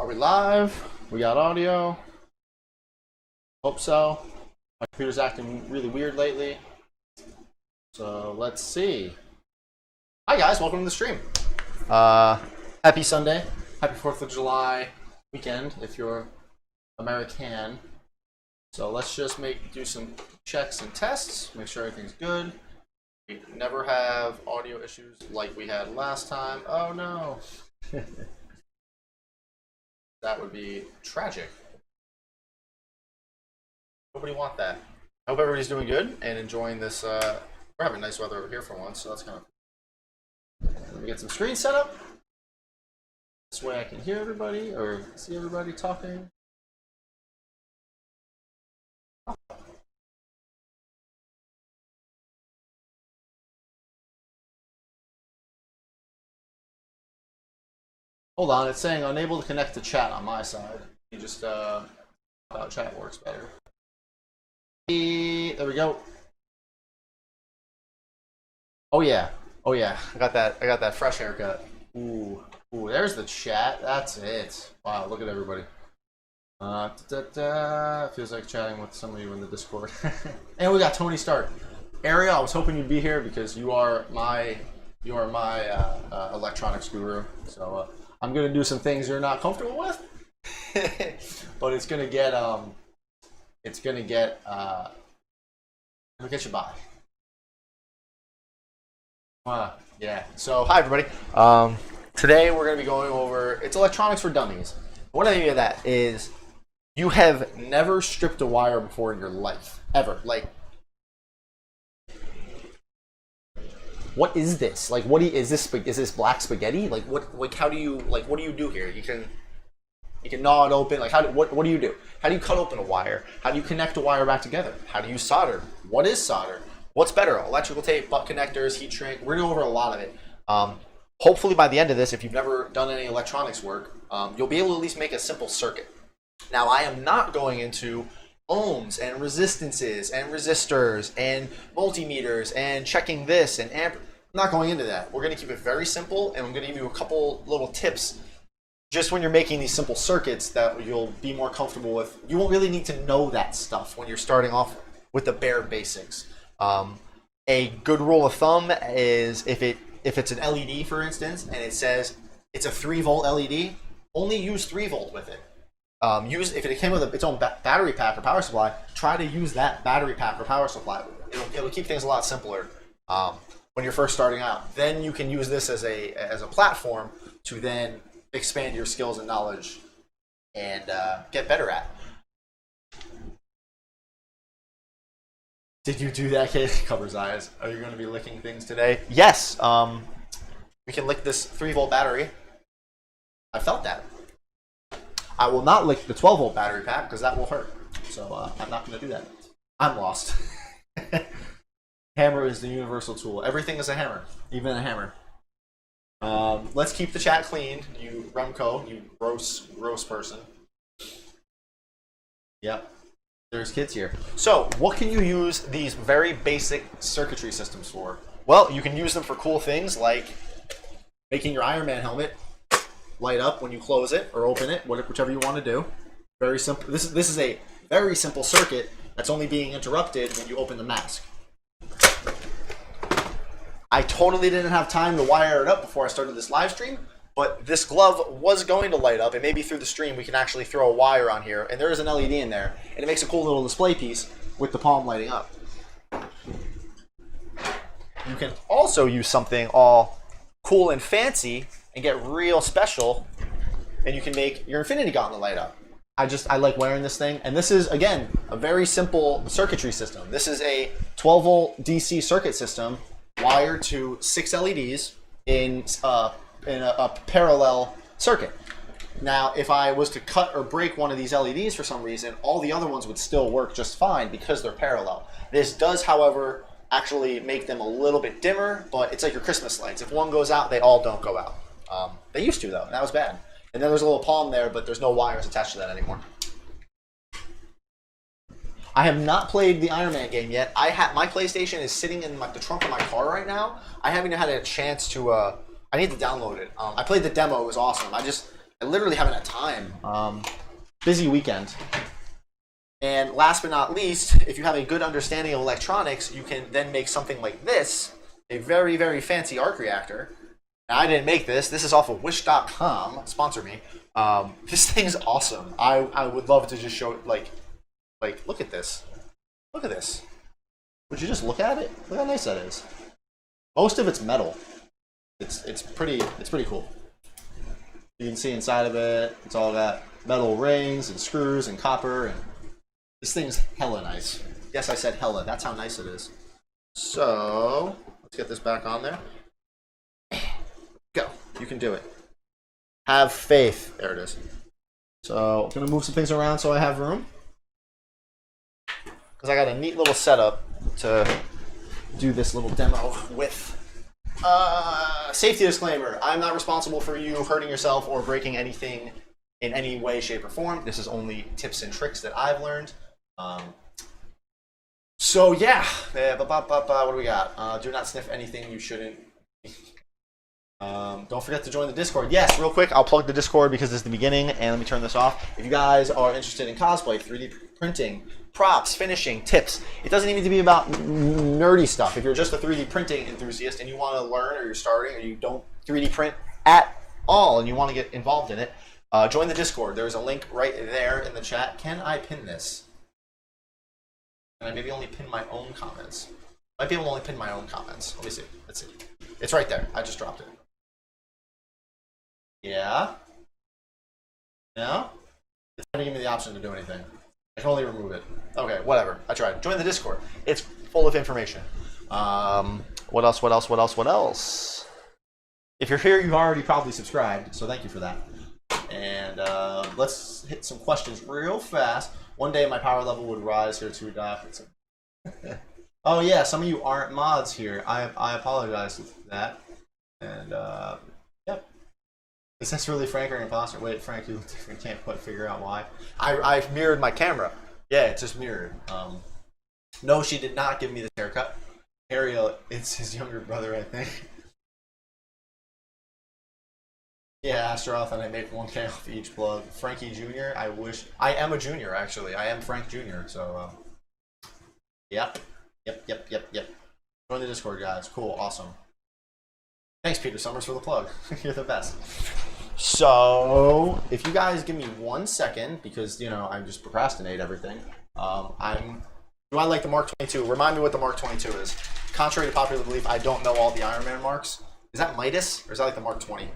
we live? We got audio. Hope so. My computer's acting really weird lately. So let's see. Hi guys, welcome to the stream. Happy Sunday. Happy 4th of July weekend if you're American. So let's just do some checks and tests, make sure everything's good. We never have audio issues like we had last time. Oh no. That would be tragic. Nobody want that. I hope everybody's doing good and enjoying this. We're having nice weather over here for once, so that's kind of. Let me get some screen set up. This way I can hear everybody or see everybody talking. Hold on, it's saying unable to connect to chat on my side. You just how chat works better. There we go. Oh yeah, oh yeah. I got that fresh haircut. Ooh, there's the chat. That's it. Wow, look at everybody. Feels like chatting with some of you in the Discord. And we got Tony Stark. Ariel, I was hoping you'd be here because you are my electronics guru. So I'm gonna do some things you're not comfortable with, but it's gonna get you by. Yeah. So hi everybody. Today we're gonna be going over it's electronics for dummies. What I mean by that is you have never stripped a wire before in your life ever. Like, what is this? Like, is this black spaghetti? Like, what do you do here? You can gnaw it open. Like, what do you do? How do you cut open a wire? How do you connect a wire back together? How do you solder? What is solder? What's better? Electrical tape, butt connectors, heat shrink. We're gonna go over a lot of it. Hopefully by the end of this, if you've never done any electronics work, you'll be able to at least make a simple circuit. Now, I am not going into ohms and resistances and resistors and multimeters and checking this and amp. I'm not going into that. We're going to keep it very simple, and I'm going to give you a couple little tips just when you're making these simple circuits that you'll be more comfortable with. You won't really need to know that stuff when you're starting off with the bare basics. A good rule of thumb is if it's an LED, for instance, and it says it's a 3-volt LED, only use 3-volt with it. If it came with its own battery pack or power supply, try to use that battery pack or power supply. It'll keep things a lot simpler when you're first starting out. Then you can use this as a platform to then expand your skills and knowledge and get better at. Did you do that, kid? Covers eyes. Are you going to be licking things today? Yes. We can lick this 3-volt battery. I felt that. I will not lick the 12-volt battery pack because that will hurt. So I'm not going to do that. I'm lost. Hammer is the universal tool. Everything is a hammer, even a hammer. Let's keep the chat clean, you Remco, you gross person. Yep. There's kids here. So, what can you use these very basic circuitry systems for? Well, you can use them for cool things like making your Iron Man helmet light up when you close it or open it, whichever you want to do. Very simple. This is a very simple circuit that's only being interrupted when you open the mask. I totally didn't have time to wire it up before I started this live stream, but this glove was going to light up, and maybe through the stream we can actually throw a wire on here, and there is an LED in there, and it makes a cool little display piece with the palm lighting up. You can also use something all cool and fancy and get real special, and you can make your Infinity Gauntlet light up. I like wearing this thing, and this is, again, a very simple circuitry system. This is a 12-volt DC circuit system wired to 6 LEDs in a parallel circuit. Now, if I was to cut or break one of these LEDs for some reason, all the other ones would still work just fine because they're parallel. This does, however, actually make them a little bit dimmer, but it's like your Christmas lights. If one goes out, they all don't go out. They used to, though, and that was bad. And then there's a little palm there, but there's no wires attached to that anymore. I have not played the Iron Man game yet. My PlayStation is sitting in the trunk of my car right now. I haven't had a chance to. I need to download it. I played the demo. It was awesome. I literally haven't had time. Busy weekend. And last but not least, if you have a good understanding of electronics, you can then make something like this, a very, very fancy arc reactor. Now, I didn't make this. This is off of wish.com. Sponsor me. This thing's awesome. I would love to just show it, like, look at this. Look at this. Would you just look at it? Look how nice that is. Most of it's metal. It's pretty cool. You can see inside of it. It's all got metal rings and screws and copper, and this thing's hella nice. Yes, I said hella. That's how nice it is. So let's get this back on there. Go. You can do it. Have faith. There it is. So I'm gonna move some things around so I have room, because I got a neat little setup to do this little demo with. Safety disclaimer. I'm not responsible for you hurting yourself or breaking anything in any way, shape, or form. This is only tips and tricks that I've learned. So yeah, what do we got? Do not sniff anything you shouldn't. Don't forget to join the Discord. Yes, real quick, I'll plug the Discord because it's the beginning, and let me turn this off. If you guys are interested in cosplay, 3D printing, props, finishing, tips, it doesn't even need to be about nerdy stuff. If you're just a 3D printing enthusiast and you want to learn, or you're starting, or you don't 3D print at all and you want to get involved in it, join the Discord. There's a link right there in the chat. Can I pin this? Can I maybe only pin my own comments? Might be able to only pin my own comments. Let me see. Let's see. It's right there. I just dropped it. Yeah? No? It's not giving me the option to do anything. I can only remove it. Okay, whatever. I tried. Join the Discord. It's full of information. What else? If you're here, you've already probably subscribed, so thank you for that. And let's hit some questions real fast. One day my power level would rise here to Doc. Oh yeah, some of you aren't mods here. I apologize for that. And yep. Is this really Frank or an imposter? Wait, Frank, you can't quite figure out why. I mirrored my camera. Yeah, it's just mirrored. No, she did not give me this haircut. Ariel, it's his younger brother, I think. Yeah, Astroth, and I make 1K off each plug. Frankie Jr., I wish. I am a junior, actually. I am Frank Jr., so, yep. Join the Discord, guys. Cool, awesome. Thanks, Peter Summers, for the plug. You're the best. So, if you guys give me 1 second, because, you know, I just procrastinate everything, do I like the Mark 22? Remind me what the Mark 22 is. Contrary to popular belief, I don't know all the Iron Man marks. Is that Midas, or is that like the Mark 20?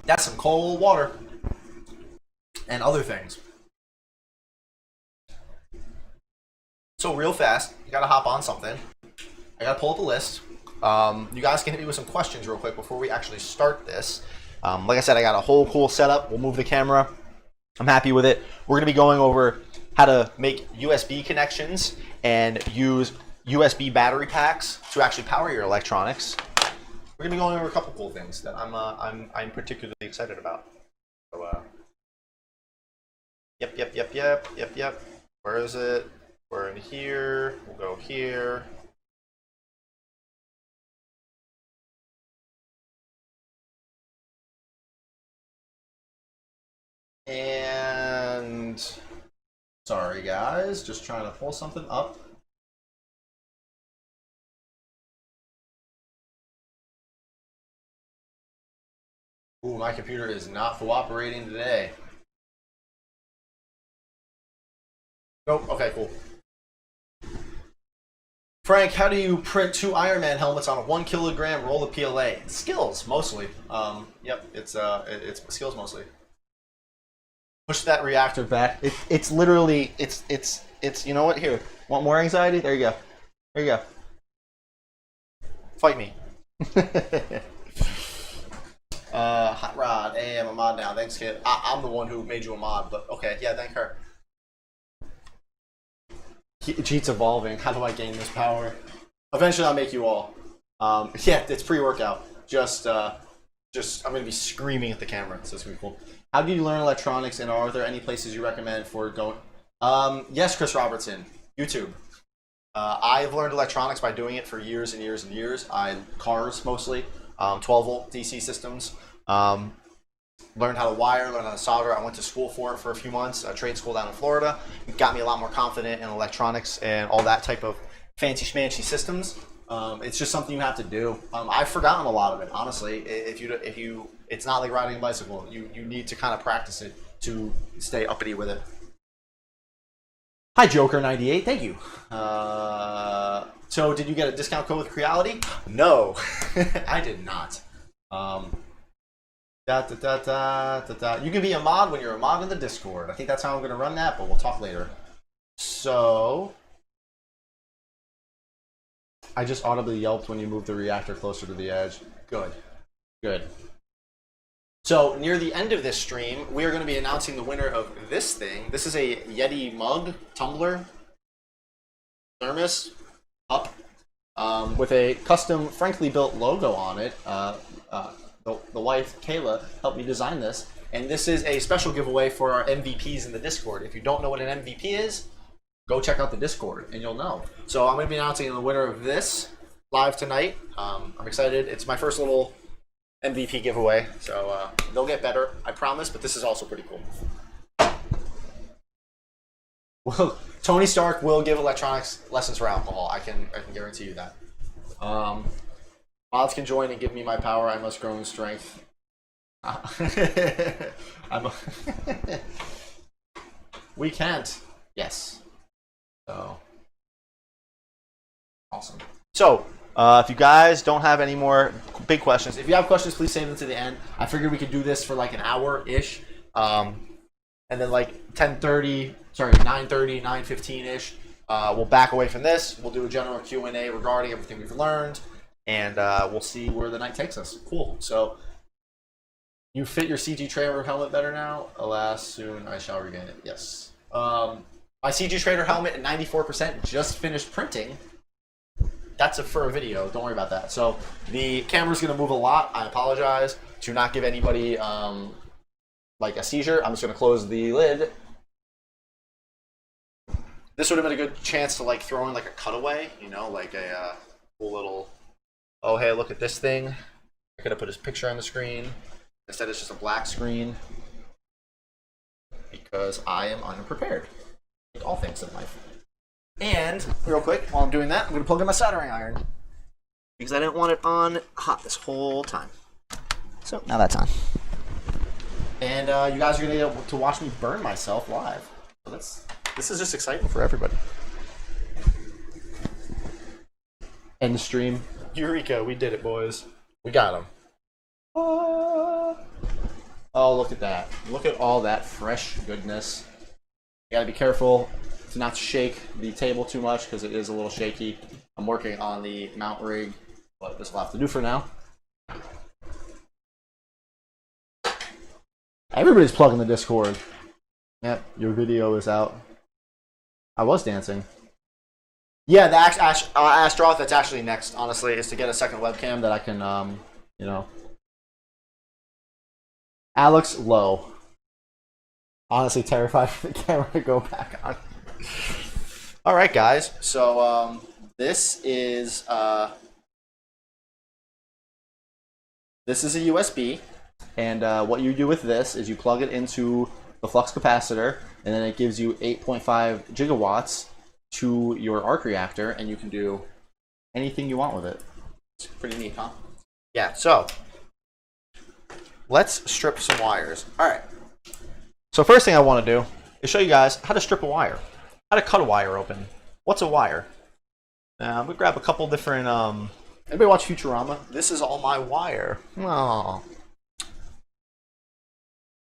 That's some cold water. And other things. So real fast, you gotta hop on something. I gotta pull up a list. You guys can hit me with some questions real quick before we actually start this. Like I said, I got a whole cool setup. We'll move the camera. I'm happy with it. We're gonna be going over how to make USB connections and use USB battery packs to actually power your electronics. We're gonna be going over a couple cool things that I'm particularly excited about. So, yep. Where is it? We're in here. We'll go here. And sorry guys, just trying to pull something up. Ooh, my computer is not cooperating today. Nope, okay, cool. Frank, how do you print 2 Iron Man helmets on a 1 kilogram roll of PLA? Skills, mostly. Yep, it's skills mostly. Push that reactor back. It's literally, it's, you know what, here. Want more anxiety? There you go. There you go. Fight me. Hot Rod, hey, I'm a mod now. Thanks, kid. I'm the one who made you a mod, but okay, yeah, thank her. Cheats evolving. How do I gain this power? Eventually, I'll make you all. Yeah, it's pre-workout. Just I'm gonna be screaming at the camera, so it's gonna be cool. How do you learn electronics, and are there any places you recommend for going? Yes, Chris Robertson, YouTube. I've learned electronics by doing it for years and years and years. Cars mostly, 12-volt DC systems. Learned how to wire, learned how to solder. I went to school for it for a few months, a trade school down in Florida. It got me a lot more confident in electronics and all that type of fancy schmancy systems. It's just something you have to do. I've forgotten a lot of it, honestly. It's not like riding a bicycle. You need to kind of practice it to stay uppity with it. Hi, Joker98. Thank you. So, did you get a discount code with Creality? No, I did not. You can be a mod when you're a mod in the Discord. I think that's how I'm going to run that, but we'll talk later. So, I just audibly yelped when you moved the reactor closer to the edge. Good. Good. So, near the end of this stream, we are going to be announcing the winner of this thing. This is a Yeti mug, tumbler, thermos, cup, with a custom, frankly built logo on it. The wife, Kayla, helped me design this. And this is a special giveaway for our MVPs in the Discord. If you don't know what an MVP is, go check out the Discord and you'll know. So I'm going to be announcing the winner of this live tonight. I'm excited. It's my first little MVP giveaway. So they'll get better, I promise, but this is also pretty cool. Well, Tony Stark will give electronics lessons for alcohol. I can guarantee you that. Mods can join and give me my power. I must grow in strength. We can't. Yes. So awesome. So if you guys don't have any more big questions, if you have questions, please save them to the end. I figured we could do this for like an hour-ish. And then like 9:30, 9:15-ish, we'll back away from this. We'll do a general Q&A regarding everything we've learned. And we'll see where the night takes us. Cool. So, you fit your CG Trader helmet better now? Alas, soon I shall regain it. Yes. My CG Trader helmet at 94% just finished printing. That's for a video. Don't worry about that. So, the camera's going to move a lot. I apologize. To not give anybody like a seizure, I'm just going to close the lid. This would have been a good chance to like throw in like a cutaway, you know, like a cool little... Oh, hey, look at this thing. I could have put his picture on the screen. Instead, it's just a black screen. Because I am unprepared. Like all things in life. And, real quick, while I'm doing that, I'm going to plug in my soldering iron. Because I didn't want it on hot this whole time. So, now that's on. And you guys are going to get able to watch me burn myself live. So this is just exciting for everybody. End stream. Eureka, we did it, boys. We got him. Oh, look at that. Look at all that fresh goodness. You gotta be careful to not shake the table too much because it is a little shaky. I'm working on the mount rig, but this will have to do for now. Everybody's plugging the Discord. Yep, your video is out. I was dancing. Yeah, the Astroth, that's actually next, honestly, is to get a second webcam that I can, you know. Alex Lowe. Honestly terrified for the camera to go back on. Alright, guys. So, this is a USB. And what you do with this is you plug it into the flux capacitor, and then it gives you 8.5 gigawatts to your arc reactor, and you can do anything you want with it. It's pretty neat, huh? Yeah, so let's strip some wires. All right. So first thing I want to do is show you guys how to strip a wire, how to cut a wire open. What's a wire? I'm going to grab a couple different... Anybody watch Futurama? This is all my wire. Oh,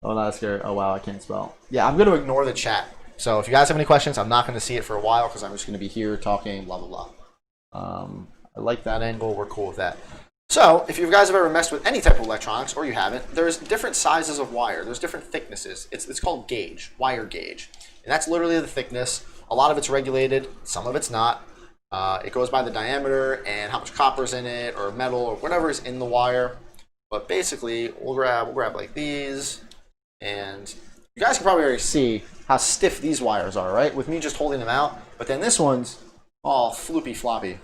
that's scary. Oh, wow, I can't spell. Yeah, I'm going to ignore the chat. So if you guys have any questions, I'm not going to see it for a while because I'm just going to be here talking, blah, blah, blah. I like that angle. We're cool with that. So if you guys have ever messed with any type of electronics, or you haven't, there's different sizes of wire. There's different thicknesses. It's called gauge, wire gauge. And that's literally the thickness. A lot of it's regulated. Some of it's not. It goes by the diameter and how much copper's in it, or metal, or whatever is in the wire. But basically, we'll grab like these, and you guys can probably already see how stiff these wires are, right? With me just holding them out. But then this one's all floopy floppy.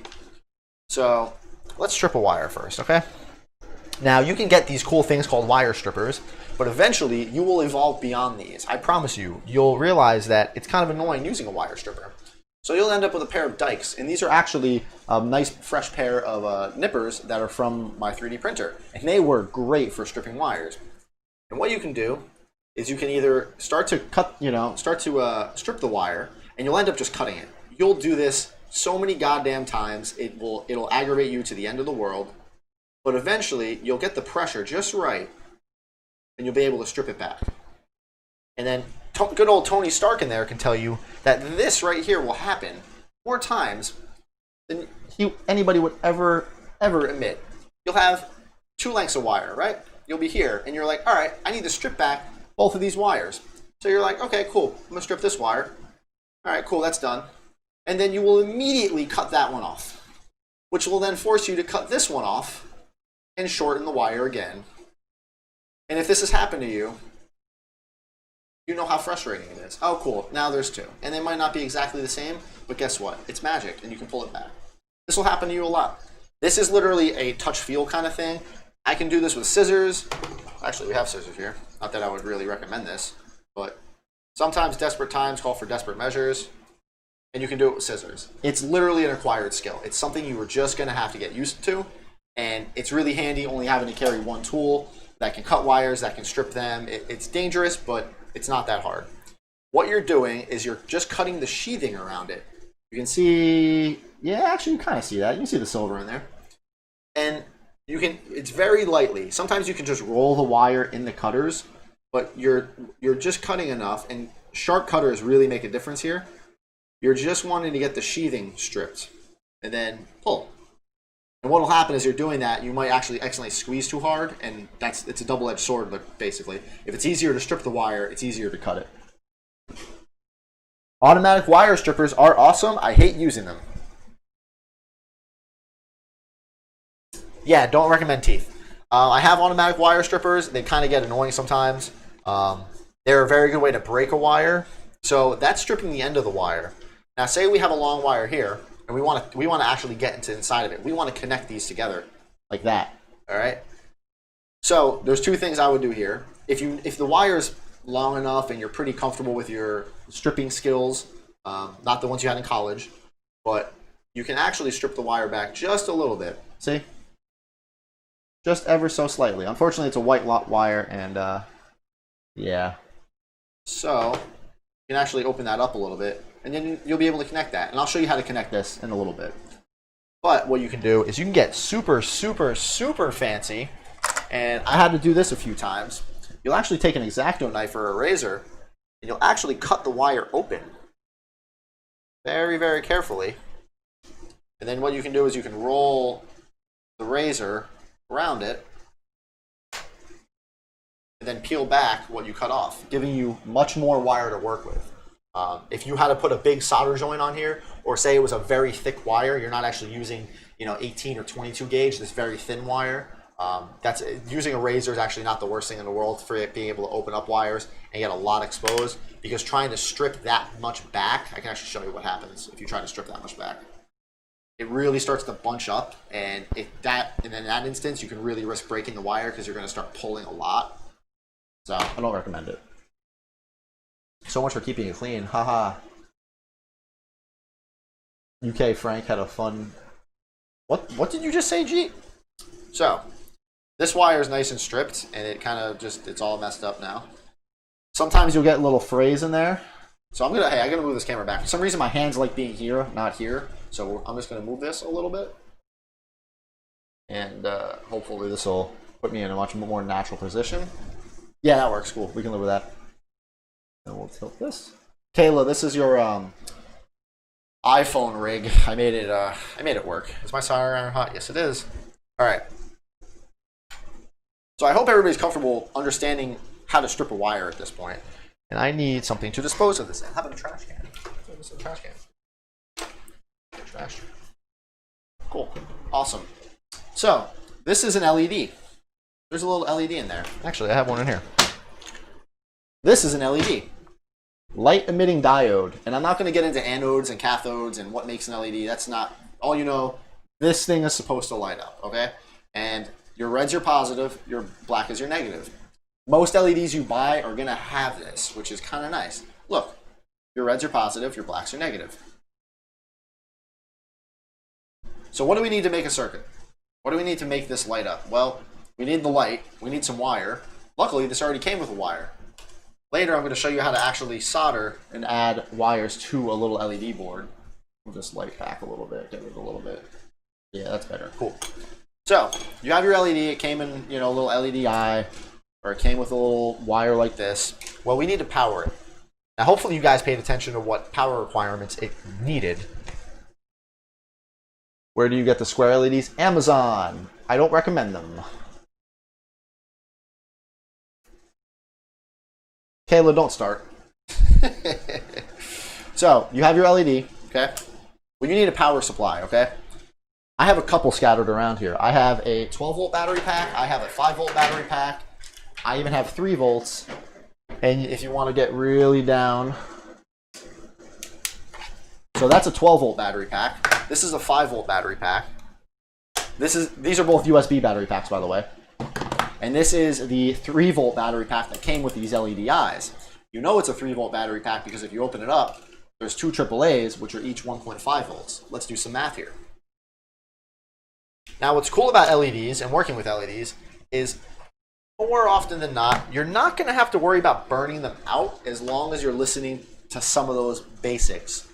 So let's strip a wire first, okay? Now you can get these cool things called wire strippers, but eventually you will evolve beyond these. I promise you, you'll realize that it's kind of annoying using a wire stripper. So you'll end up with a pair of dikes, and these are actually a nice fresh pair of nippers that are from my 3D printer, and they work great for stripping wires. And what you can do is you can either start to cut, strip the wire, and you'll end up just cutting it. You'll do this so many goddamn times, it'll aggravate you to the end of the world, but eventually you'll get the pressure just right, and you'll be able to strip it back. And then good old Tony Stark in there can tell you that this right here will happen more times than anybody would ever admit. You'll have 2 lengths of wire, right? You'll be here, and you're like, all right, I need to strip back both of these wires. So you're like, okay, cool, I'm gonna strip this wire. All right, cool, that's done. And then you will immediately cut that one off, which will then force you to cut this one off and shorten the wire again. And if this has happened to you, you know how frustrating it is. Oh, cool, now there's 2. And they might not be exactly the same, but guess what? It's magic, and you can pull it back. This will happen to you a lot. This is literally a touch-feel kind of thing. I can do this with scissors. Actually, we have scissors here. Not that I would really recommend this, but sometimes desperate times call for desperate measures, and you can do it with scissors. It's literally an acquired skill. It's something you were just going to have to get used to, and it's really handy only having to carry one tool that can cut wires, that can strip them. It's dangerous, but it's not that hard. What you're doing is you're just cutting the sheathing around it. You can see, yeah, actually you kind of see that. You can see the silver in there. And it's very lightly. Sometimes you can just roll the wire in the cutters, but you're just cutting enough, and sharp cutters really make a difference here. You're just wanting to get the sheathing stripped and then pull. And what will happen is you're doing that, you might actually accidentally squeeze too hard, and it's a double-edged sword, but basically. If it's easier to strip the wire, it's easier to cut it. Automatic wire strippers are awesome. I hate using them. Yeah, don't recommend teeth. I have automatic wire strippers. They kind of get annoying sometimes. They're a very good way to break a wire. So that's stripping the end of the wire. Now, say we have a long wire here, and we want to actually get into inside of it. We want to connect these together like that. All right. So there's 2 things I would do here. If the wire's long enough and you're pretty comfortable with your stripping skills, not the ones you had in college, but you can actually strip the wire back just a little bit. See? Just ever so slightly. Unfortunately, it's a white lot wire, and yeah. So you can actually open that up a little bit, and then you'll be able to connect that. And I'll show you how to connect this in a little bit. But what you can do is you can get super, super, super fancy. And I had to do this a few times. You'll actually take an X-Acto knife or a razor, and you'll actually cut the wire open very, very carefully. And then what you can do is you can roll the razor around it and then peel back what you cut off, giving you much more wire to work with. If you had to put a big solder joint on here, or say it was a very thick wire, you're not actually using 18 or 22 gauge, this very thin wire, using a razor is actually not the worst thing in the world for it being able to open up wires and get a lot exposed, because trying to strip that much back, I can actually show you what happens if you try to strip that much back. It really starts to bunch up, and in that instance, you can really risk breaking the wire because you're going to start pulling a lot. So I don't recommend it. So much for keeping it clean. Haha. UK Frank had a fun... What did you just say, G? So, this wire is nice and stripped, and it kind of it's all messed up now. Sometimes you'll get little frays in there. So I'm gonna move this camera back. For some reason my hands like being here, not here. So I'm just gonna move this a little bit. And hopefully this will put me in a much more natural position. Yeah, that works, cool. We can live with that. And we'll tilt this. Kayla, this is your iPhone rig. I made it work. Is my soldering iron hot? Yes, it is. All right. So I hope everybody's comfortable understanding how to strip a wire at this point. And I need something to dispose of this in. How about a trash can? This is a trash can. Trash. Cool. Awesome. So this is an LED. There's a little LED in there. Actually, I have one in here. This is an LED. light emitting diode. And I'm not going to get into anodes and cathodes and what makes an LED. That's not all you know. This thing is supposed to light up, okay? And your red's your positive, your black is your negative. Most LEDs you buy are going to have this, which is kind of nice. Look, your reds are positive, your blacks are negative. So what do we need to make a circuit? What do we need to make this light up? Well, we need the light, we need some wire. Luckily, this already came with a wire. Later, I'm going to show you how to actually solder and add wires to a little LED board. We'll just light back a little bit, get rid of a little bit. Yeah, that's better. Cool. So, you have your LED, it came in, you know, a little LED eye, or it came with a little wire like this. Well, we need to power it. Now, hopefully you guys paid attention to what power requirements it needed. Where do you get the square LEDs? Amazon. I don't recommend them. Kayla, don't start. So, you have your LED, okay? Well, you need a power supply, okay? I have a couple scattered around here. I have a 12-volt battery pack. I have a 5-volt battery pack. I even have 3 volts. And if you want to get really down, so that's a 12-volt battery pack. This is a 5-volt battery pack. These are both USB battery packs, by the way. And this is the 3-volt battery pack that came with these LED eyes. You know it's a 3-volt battery pack because if you open it up, there's 2 AAAs, which are each 1.5 volts. Let's do some math here. Now, what's cool about LEDs and working with LEDs is more often than not, you're not going to have to worry about burning them out as long as you're listening to some of those basics.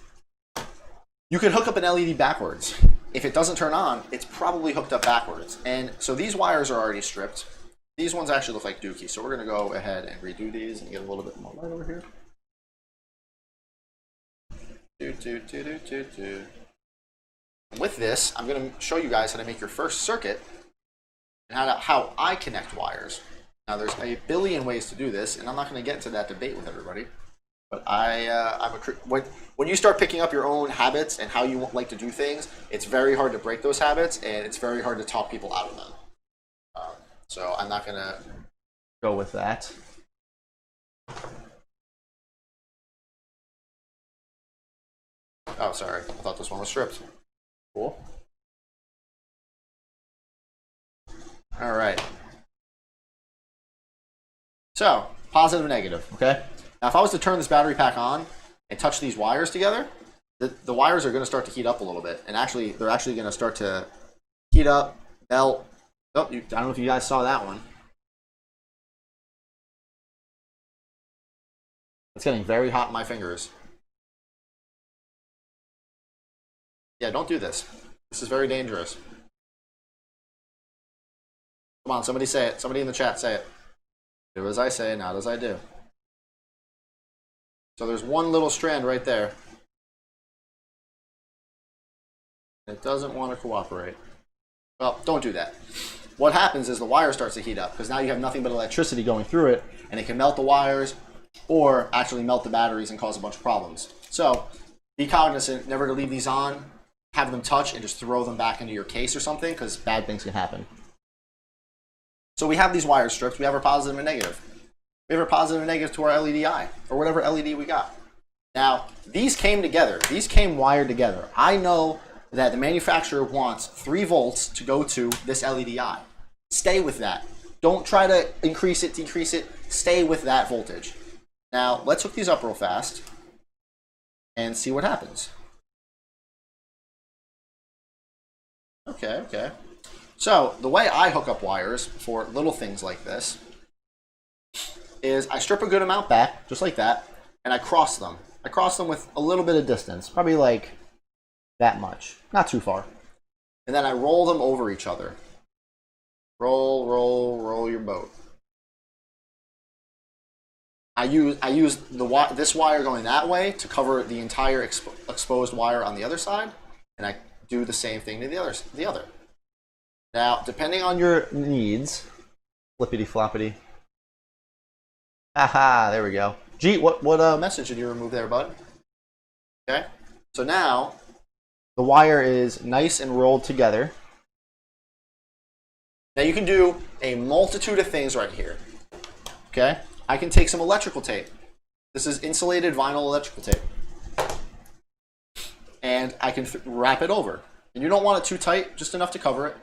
You can hook up an LED backwards. If it doesn't turn on, it's probably hooked up backwards. And so these wires are already stripped. These ones actually look like dookie, so we're going to go ahead and redo these and get a little bit more light over here. With this, I'm going to show you guys how to make your first circuit and how I connect wires. Now, there's a billion ways to do this, and I'm not going to get into that debate with everybody. But when you start picking up your own habits and how you like to do things, it's very hard to break those habits, and it's very hard to talk people out of them. So I'm not going to go with that. Oh, sorry. I thought this one was stripped. Cool. All right. So, positive and negative, okay? Now, if I was to turn this battery pack on and touch these wires together, the wires are going to start to heat up a little bit. And actually, they're actually going to start to heat up, melt. Oh, I don't know if you guys saw that one. It's getting very hot in my fingers. Yeah, don't do this. This is very dangerous. Come on, somebody say it. Somebody in the chat say it. Do as I say, not as I do. So there's one little strand right there. It doesn't want to cooperate. Well, don't do that. What happens is the wire starts to heat up because now you have nothing but electricity going through it, and it can melt the wires or actually melt the batteries and cause a bunch of problems. So be cognizant never to leave these on, have them touch, and just throw them back into your case or something because bad things can happen. So we have these wire strips. We have our positive and negative. We have our positive and negative to our LED eye, or whatever LED we got. Now, these came together. These came wired together. I know that the manufacturer wants 3 volts to go to this LED eye. Stay with that. Don't try to increase it, decrease it. Stay with that voltage. Now, let's hook these up real fast and see what happens. Okay. So, the way I hook up wires for little things like this is I strip a good amount back, just like that, and I cross them. I cross them with a little bit of distance, probably like that much, not too far. And then I roll them over each other. Roll your boat. I use this wire going that way to cover the entire exposed wire on the other side, and I do the same thing to the other. Now, depending on your needs, flippity floppity. Aha, there we go. Gee, what message did you remove there, bud? Okay, so now the wire is nice and rolled together. Now you can do a multitude of things right here. Okay, I can take some electrical tape. This is insulated vinyl electrical tape. And I can wrap it over. And you don't want it too tight, just enough to cover it.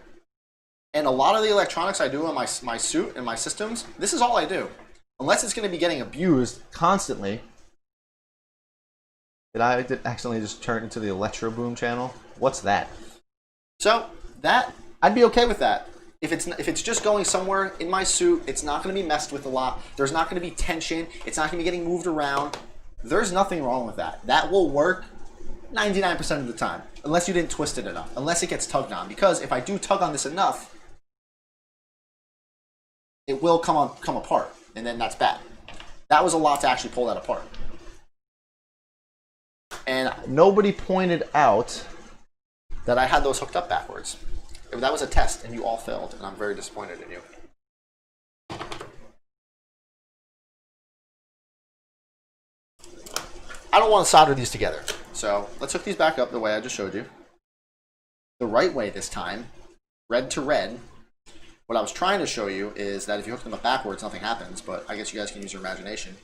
And a lot of the electronics I do on my suit and my systems, this is all I do. Unless it's going to be getting abused constantly. Did I accidentally just turn into the Electro Boom channel? What's that? So that, I'd be okay with that. If it's just going somewhere in my suit, it's not going to be messed with a lot. There's not going to be tension. It's not going to be getting moved around. There's nothing wrong with that. That will work 99% of the time, unless you didn't twist it enough, unless it gets tugged on. Because if I do tug on this enough, it will come apart, and then that's bad. That was a lot to actually pull that apart. And nobody pointed out that I had those hooked up backwards. That was a test, and you all failed, and I'm very disappointed in you. I don't want to solder these together, so let's hook these back up the way I just showed you. The right way this time, red to red. What I was trying to show you is that if you hook them up backwards, nothing happens, but I guess you guys can use your imagination.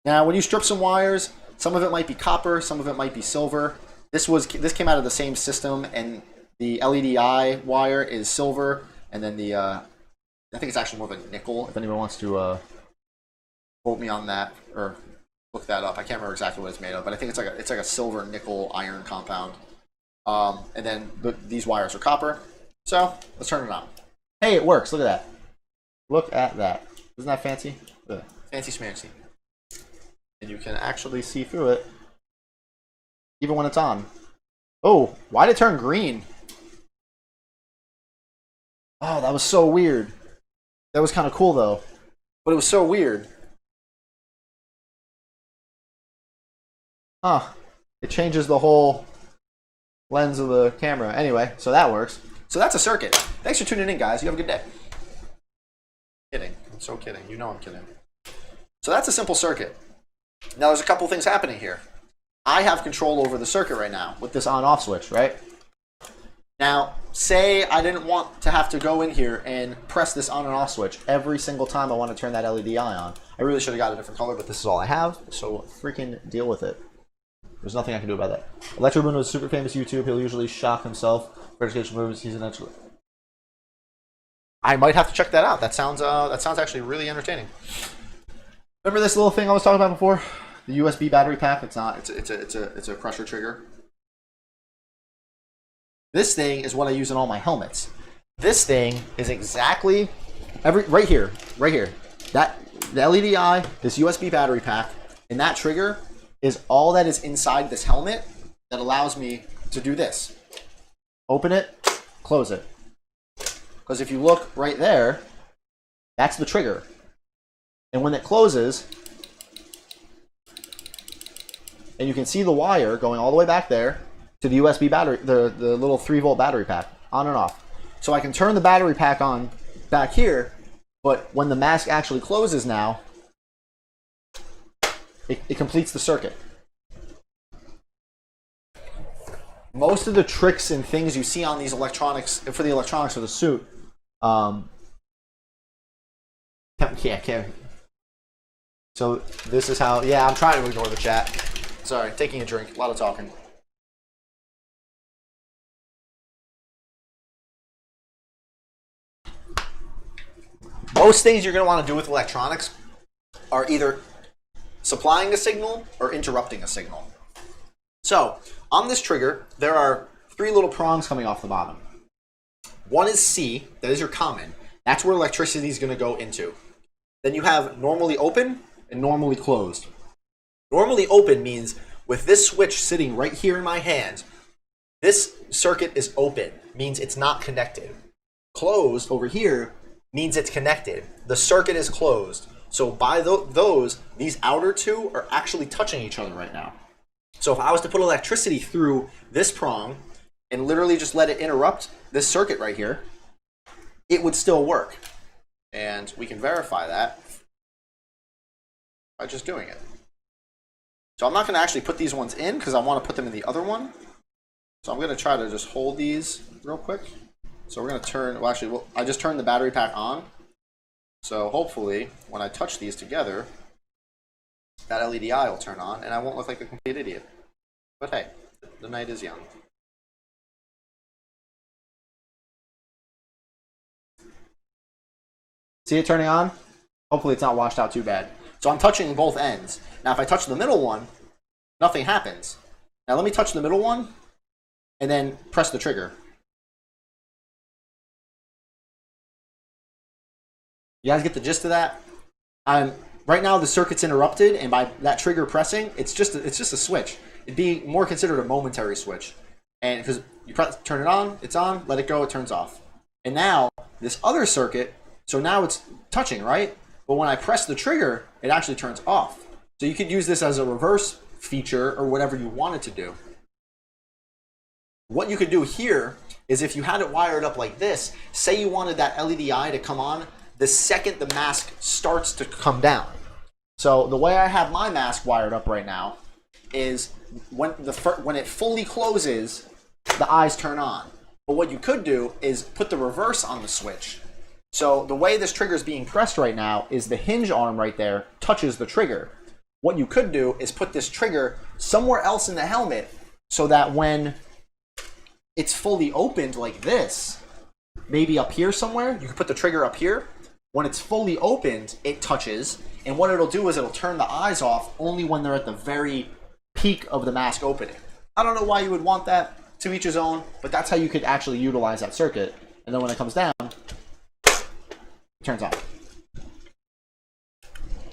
Now, when you strip some wires, some of it might be copper, some of it might be silver. This came out of the same system, and the LEDI wire is silver, and then the I think it's actually more of a nickel. If anyone wants to quote me on that or look that up, I can't remember exactly what it's made of, but I think it's like a silver nickel iron compound. And then these wires are copper. So let's turn it on. Hey, it works. Look at that. Look at that. Isn't that fancy? Fancy schmancy. And you can actually see through it, even when it's on. Oh, why did it turn green? Oh, that was so weird. That was kind of cool, though. But it was so weird. Huh. It changes the whole lens of the camera. Anyway, so that works. So that's a circuit. Thanks for tuning in, guys. You have a good day. Kidding. I'm so kidding. You know I'm kidding. So that's a simple circuit. Now there's a couple things happening here. I have control over the circuit right now with this on-off switch, right? Now, say I didn't want to have to go in here and press this on and off switch every single time I want to turn that LEDI on. I really should have got a different color, but this is all I have, so freaking deal with it. There's nothing I can do about that. Electro Boom was super famous YouTube. He'll usually shock himself for educational purposes. He's an actually. I might have to check that out. That sounds actually really entertaining. Remember this little thing I was talking about before? The USB battery pack. It's not. It's a crusher trigger. This thing is what I use in all my helmets. This thing is exactly right here. That the LEDI, this USB battery pack, and that trigger is all that is inside this helmet that allows me to do this. Open it, close it. Because if you look right there, that's the trigger. And when it closes, and you can see the wire going all the way back there to the USB battery, the little 3-volt battery pack, on and off. So I can turn the battery pack on back here, but when the mask actually closes now, it completes the circuit. Most of the tricks and things you see on these electronics, for the electronics for the suit, so this is how, yeah, I'm trying to ignore the chat. Sorry, taking a drink, a lot of talking. Most things you're going to want to do with electronics are either supplying a signal or interrupting a signal. So, on this trigger, there are 3 little prongs coming off the bottom. One is C, that is your common. That's where electricity is going to go into. Then you have normally open and normally closed. Normally open means with this switch sitting right here in my hand, this circuit is open, means it's not connected. Closed over here means it's connected. The circuit is closed. So by these outer 2 are actually touching each other right now. So if I was to put electricity through this prong and literally just let it interrupt this circuit right here, it would still work. And we can verify that by just doing it. So I'm not going to actually put these ones in because I want to put them in the other one. So I'm going to try to just hold these real quick. So we're going to turn, well actually, I just turned the battery pack on. So hopefully, when I touch these together, that LED eye will turn on, and I won't look like a complete idiot. But hey, the night is young. See it turning on? Hopefully it's not washed out too bad. So I'm touching both ends. Now if I touch the middle one, nothing happens. Now let me touch the middle one, and then press the trigger. You guys get the gist of that? Right now the circuit's interrupted, and by that trigger pressing, it's just a switch. It'd be more considered a momentary switch, and because you turn it on, it's on. Let it go, it turns off. And now this other circuit, so now it's touching, right? But when I press the trigger, it actually turns off. So you could use this as a reverse feature or whatever you wanted to do. What you could do here is if you had it wired up like this, say you wanted that LED eye to come on the second the mask starts to come down. So the way I have my mask wired up right now is when it fully closes, the eyes turn on. But what you could do is put the reverse on the switch. So the way this trigger is being pressed right now is the hinge arm right there touches the trigger. What you could do is put this trigger somewhere else in the helmet so that when it's fully opened like this, maybe up here somewhere, you can put the trigger up here. When it's fully opened, it touches, and what it'll do is it'll turn the eyes off only when they're at the very peak of the mask opening. I don't know why you would want that, to each his own, but that's how you could actually utilize that circuit. And then when it comes down, it turns off.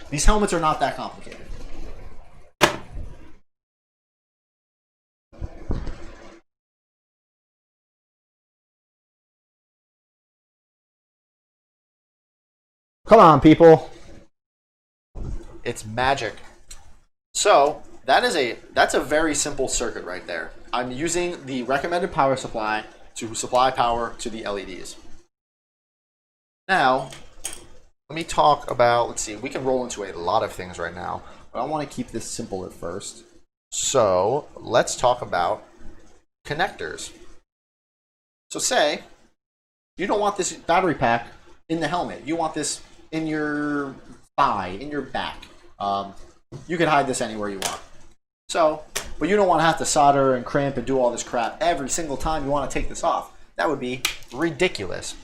These helmets are not that complicated. Come on, people. It's magic. So that's a very simple circuit right there. I'm using the recommended power supply to supply power to the LEDs. Now, let me talk about, let's see, we can roll into a lot of things right now, but I want to keep this simple at first. So let's talk about connectors. So say you don't want this battery pack in the helmet. You want this in your thigh, in your back. You can hide this anywhere you want. So, but you don't want to have to solder and crimp and do all this crap every single time you want to take this off. That would be ridiculous.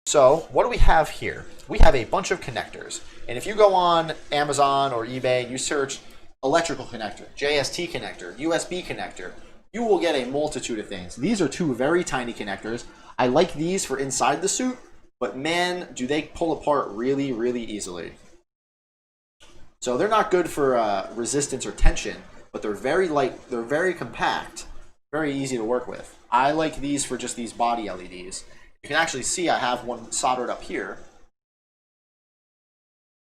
So, what do we have here? We have a bunch of connectors. And if you go on Amazon or eBay, you search electrical connector, JST connector, USB connector, you will get a multitude of things. These are two very tiny connectors. I like these for inside the suit, but man, do they pull apart really, really easily. So they're not good for resistance or tension, but they're very light, they're very compact, very easy to work with. I like these for just these body LEDs. You can actually see I have one soldered up here.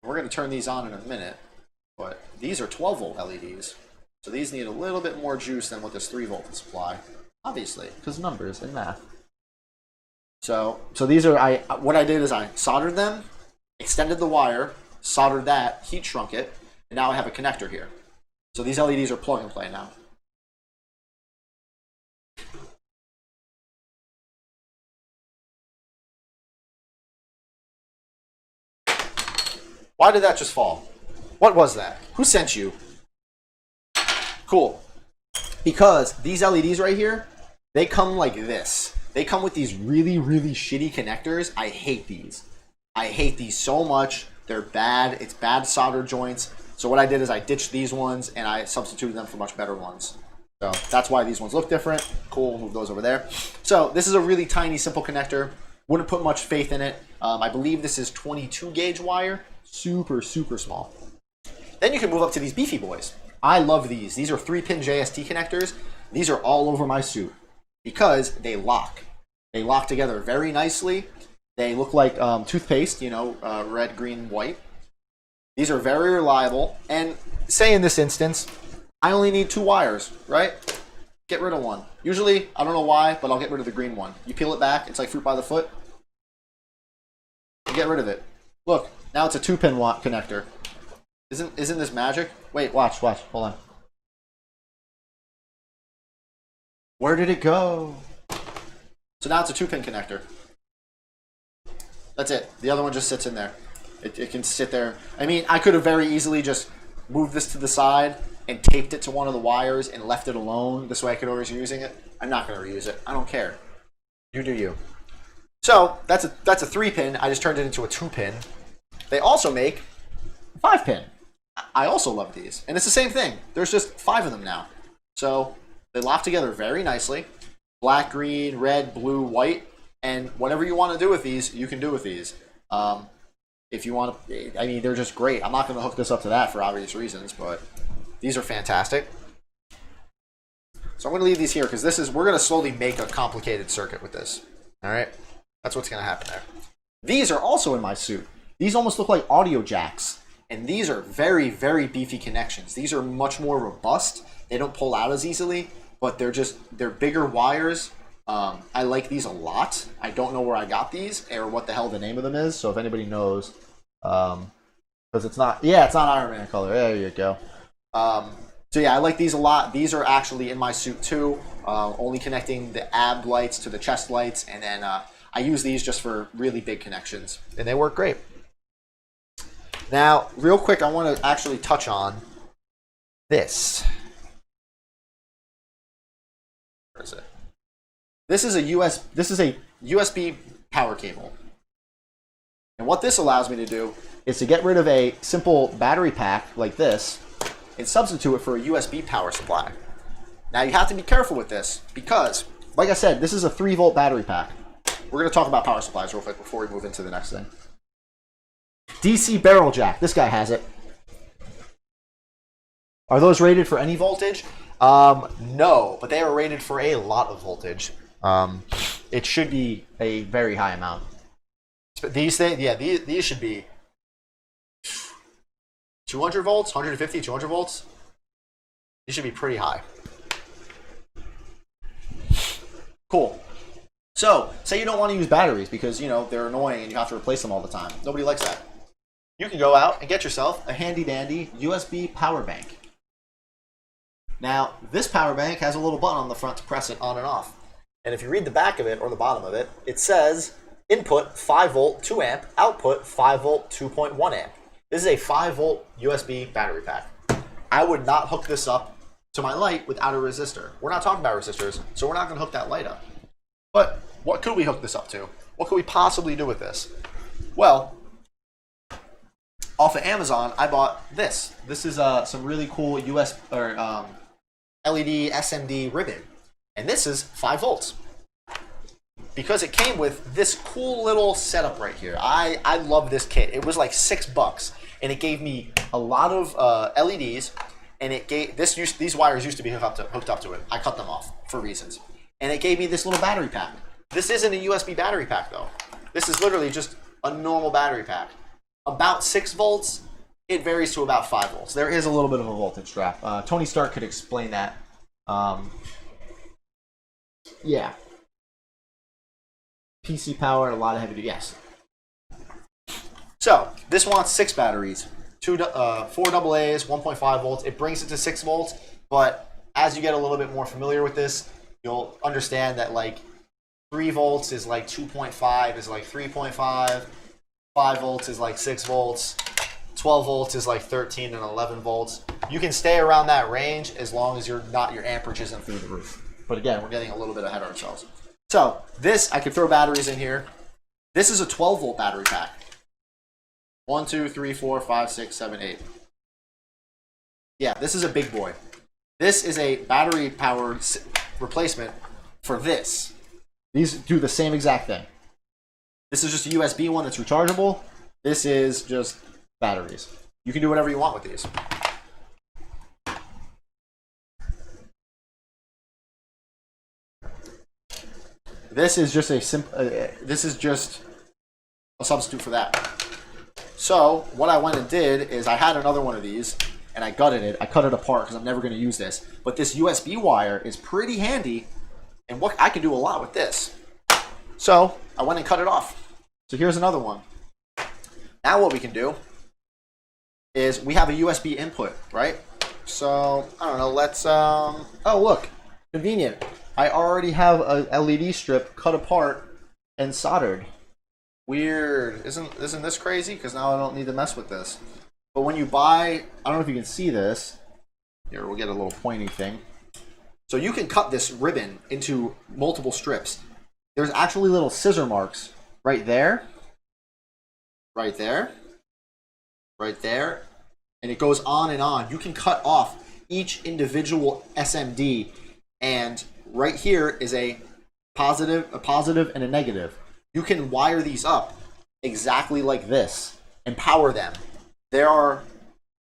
We're going to turn these on in a minute, but these are 12 volt LEDs. So these need a little bit more juice than what this 3 volt can supply, obviously, because numbers and math. So these are, what I did is I soldered them, extended the wire, soldered that, heat shrunk it, and now I have a connector here. So these LEDs are plug and play now. Why did that just fall? What was that? Who sent you? Cool. Because these LEDs right here, they come like this. They come with these really, really shitty connectors. I hate these. I hate these so much. They're bad. It's bad solder joints. So what I did is I ditched these ones and I substituted them for much better ones. So that's why these ones look different. Cool, we'll move those over there. So this is a really tiny, simple connector. Wouldn't put much faith in it. I believe this is 22 gauge wire. Super, super small. Then you can move up to these beefy boys. I love these. These are 3-pin JST connectors. These are all over my suit because they lock. They lock together very nicely. They look like toothpaste, you know, red, green, white. These are very reliable. And say in this instance, I only need 2 wires, right? Get rid of one. Usually, I don't know why, but I'll get rid of the green one. You peel it back, it's like fruit by the foot. You get rid of it. Look, now it's a 2-pin connector. Isn't this magic? Wait, watch, hold on. Where did it go? So now it's a 2-pin connector. That's it. The other one just sits in there. It can sit there. I mean, I could have very easily just moved this to the side and taped it to one of the wires and left it alone. This way I could always be using it. I'm not going to reuse it. I don't care. You do you. So that's a 3-pin. I just turned it into a 2-pin. They also make 5-pin. I also love these. And it's the same thing. There's just 5 of them now. So they lock together very nicely. Black, green, red, blue, white. And whatever you want to do with these, you can do with these. If you want to, I mean, they're just great. I'm not going to hook this up to that for obvious reasons, but these are fantastic. So I'm going to leave these here because we're going to slowly make a complicated circuit with this. All right? That's what's going to happen there. These are also in my suit. These almost look like audio jacks. And these are very, very beefy connections. These are much more robust. They don't pull out as easily, but they're bigger wires. I like these a lot. I don't know where I got these or what the hell the name of them is. So if anybody knows, because it's not Iron Man color. There you go. So yeah, I like these a lot. These are actually in my suit too. Only connecting the ab lights to the chest lights, and then I use these just for really big connections, and they work great. Now, real quick, I want to actually touch on this. Where is it? This is a USB power cable. And what this allows me to do is to get rid of a simple battery pack like this and substitute it for a USB power supply. Now you have to be careful with this because, like I said, this is a 3-volt battery pack. We're going to talk about power supplies real quick before we move into the next thing. DC barrel jack. This guy has it. Are those rated for any voltage? No, but they are rated for a lot of voltage. It should be a very high amount. But these things, yeah, these should be 200 volts, 150, 200 volts. These should be pretty high. Cool. So, say you don't want to use batteries because, you know, they're annoying and you have to replace them all the time. Nobody likes that. You can go out and get yourself a handy-dandy USB power bank. Now, this power bank has a little button on the front to press it on and off. And if you read the back of it, or the bottom of it, it says input 5 volt 2 amp, output 5 volt 2.1 amp. This is a 5 volt USB battery pack. I would not hook this up to my light without a resistor. We're not talking about resistors, so we're not going to hook that light up. But what could we hook this up to? What could we possibly do with this? Well, off of Amazon, I bought this. This is some really cool LED SMD ribbon. And this is 5 volts. Because it came with this cool little setup right here. I love this kit. It was like $6. And it gave me a lot of LEDs. And it gave these wires used to be hooked up to it. I cut them off for reasons. And it gave me this little battery pack. This isn't a USB battery pack though. This is literally just a normal battery pack. About 6 volts. It varies to about 5 volts. There is a little bit of a voltage drop. Tony Stark could explain that. Yeah. PC power, a lot of heavy duty. Yes. So this wants 6 batteries, 4 AA's, 1.5 volts. It brings it to 6 volts, but as you get a little bit more familiar with this, you'll understand that like 3 volts is like 2.5 is like 3.5, 5 volts is like 6 volts, 12 volts is like 13 and 11 volts. You can stay around that range as long as your amperage isn't through the roof. But again, we're getting a little bit ahead of ourselves. So this, I could throw batteries in here. This is a 12 volt battery pack. 1, 2, 3, 4, 5, 6, 7, 8. Yeah, this is a big boy. This is a battery powered replacement for this. These do the same exact thing. This is just a USB one that's rechargeable. This is just batteries. You can do whatever you want with these. This is just a substitute for that. So what I went and did is I had another one of these and I gutted it. I cut it apart because I'm never going to use this. But this USB wire is pretty handy, and what I can do a lot with this. So I went and cut it off. So here's another one. Now what we can do is we have a USB input, right? So I don't know. Let's oh look, convenient. I already have a LED strip cut apart and soldered. Weird. Isn't this crazy? Because now I don't need to mess with this. But when you buy, I don't know if you can see this. Here, we'll get a little pointy thing. So you can cut this ribbon into multiple strips. There's actually little scissor marks right there, right there, right there, and it goes on and on. You can cut off each individual SMD, and right here is a positive, and a negative. You can wire these up exactly like this and power them. There are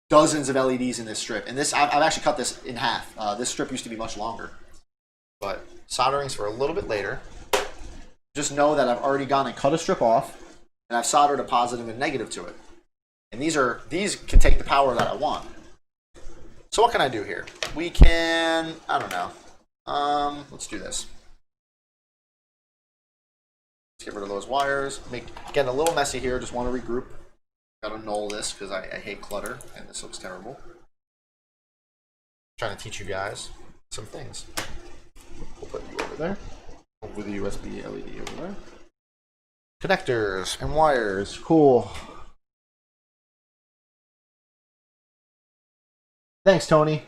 dozens of LEDs in this strip, and this I've actually cut this in half. This strip used to be much longer, but soldering's for a little bit later. Just know that I've already gone and cut a strip off, and I've soldered a positive and negative to it. And these can take the power that I want. So what can I do here? We can, I don't know. Let's do this. Let's get rid of those wires. Getting a little messy here. Just want to regroup. Gotta null this because I hate clutter, and this looks terrible. Trying to teach you guys some things. We'll put you over there. Over the USB LED over there. Connectors and wires. Cool. Thanks, Tony.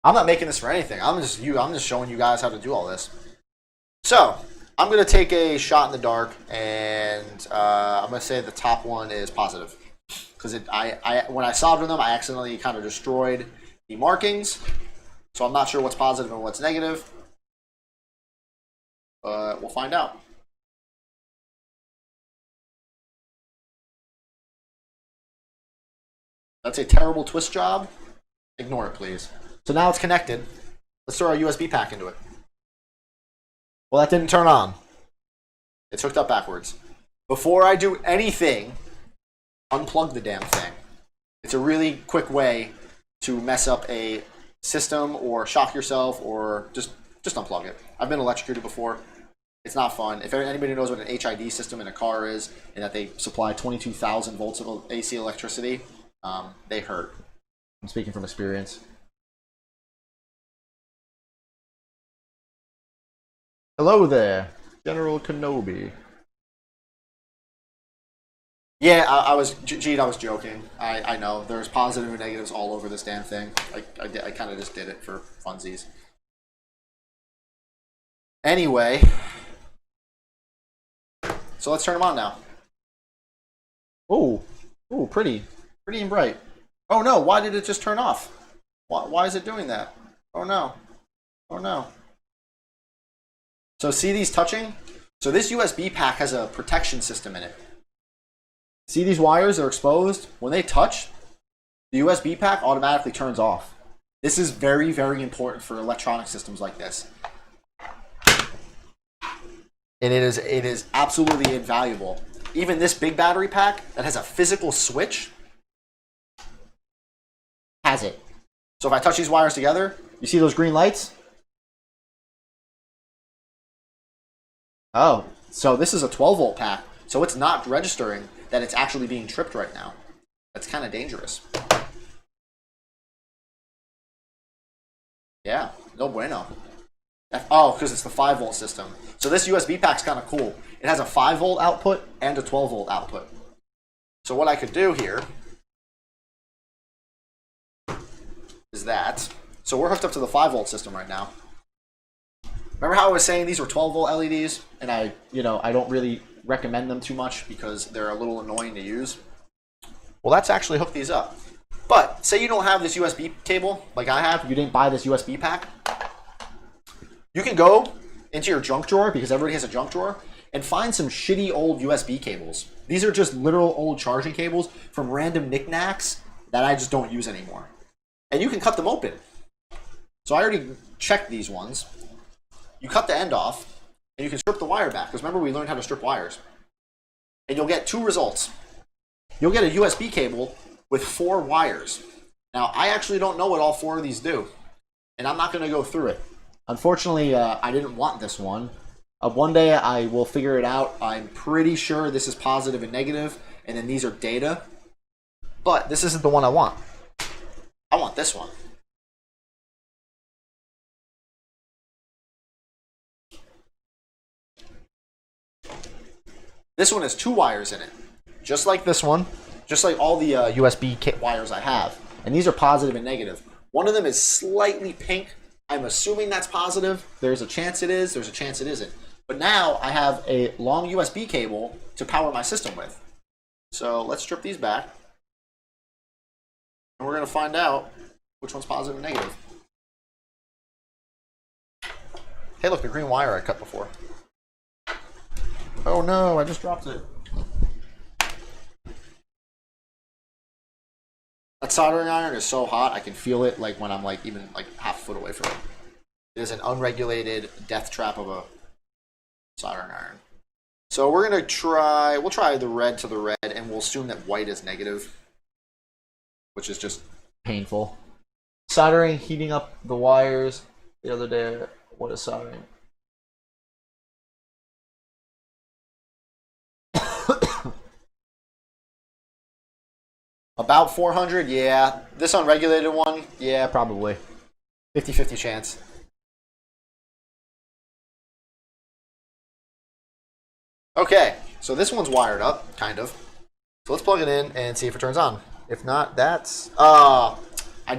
I'm not making this for anything. I'm just showing you guys how to do all this. So I'm gonna take a shot in the dark, and I'm gonna say the top one is positive, because when I soldered them, I accidentally kind of destroyed the markings, so I'm not sure what's positive and what's negative, but we'll find out. That's a terrible twist job. Ignore it, please. So now it's connected. Let's throw our USB pack into it. Well, that didn't turn on. It's hooked up backwards. Before I do anything, unplug the damn thing. It's a really quick way to mess up a system or shock yourself, or just unplug it. I've been electrocuted before. It's not fun. If anybody knows what an HID system in a car is, and that they supply 22,000 volts of AC electricity, they hurt. I'm speaking from experience. Hello there, General Kenobi. Yeah, I was joking. I know. There's positive and negatives all over this damn thing. I kind of just did it for funsies. Anyway, so let's turn them on now. Oh, pretty and bright. Oh no, why did it just turn off? Why is it doing that? Oh no. Oh no. So see these touching? So this USB pack has a protection system in it. See these wires are exposed? When they touch, the USB pack automatically turns off. This is very, very important for electronic systems like this. And it is absolutely invaluable. Even this big battery pack that has a physical switch has it. So if I touch these wires together, you see those green lights? Oh, so this is a 12 volt pack. So it's not registering that it's actually being tripped right now. That's kind of dangerous. Yeah, no bueno. Oh, because it's the 5 volt system. So this USB pack's kind of cool. It has a 5 volt output and a 12 volt output. So what I could do here is that. So we're hooked up to the 5 volt system right now. Remember how I was saying these were 12 volt LEDs, and I don't really recommend them too much because they're a little annoying to use? Well, let's actually hook these up. But say you don't have this USB cable like I have, you didn't buy this USB pack. You can go into your junk drawer, because everybody has a junk drawer, and find some shitty old USB cables. These are just literal old charging cables from random knickknacks that I just don't use anymore. And you can cut them open. So I already checked these ones. You cut the end off, and you can strip the wire back, because remember we learned how to strip wires. And you'll get 2 results. You'll get a USB cable with 4 wires. Now, I actually don't know what all 4 of these do, and I'm not going to go through it. Unfortunately, I didn't want this one. One day I will figure it out. I'm pretty sure this is positive and negative, and then these are data. But this isn't the one I want. I want this one. This one has 2 wires in it, just like this one, just like all the USB wires I have. And these are positive and negative. One of them is slightly pink. I'm assuming that's positive. There's a chance it is. There's a chance it isn't. But now I have a long USB cable to power my system with. So let's strip these back. And we're going to find out which one's positive and negative. Hey, look, the green wire I cut before. Oh no, I just dropped it. That soldering iron is so hot, I can feel it like when I'm like even like half a foot away from it. It is an unregulated death trap of a soldering iron. So we're gonna try, we'll try the red to the red, and we'll assume that white is negative, which is just painful. Soldering, heating up the wires the other day. What is soldering? About 400, yeah. This unregulated one, yeah, probably. 50-50 chance. Okay, so this one's wired up, kind of. So let's plug it in and see if it turns on. If not, that's... I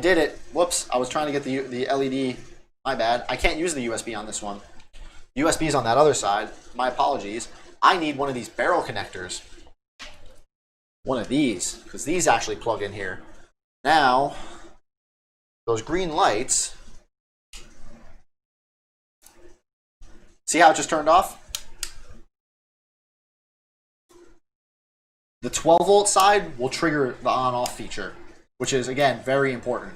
did it. Whoops, I was trying to get the LED. My bad. I can't use the USB on this one. USB's on that other side. My apologies. I need one of these barrel connectors. One of these, because these actually plug in here. Now, those green lights, see how it just turned off? The 12 volt side will trigger the on-off feature, which is, again, very important.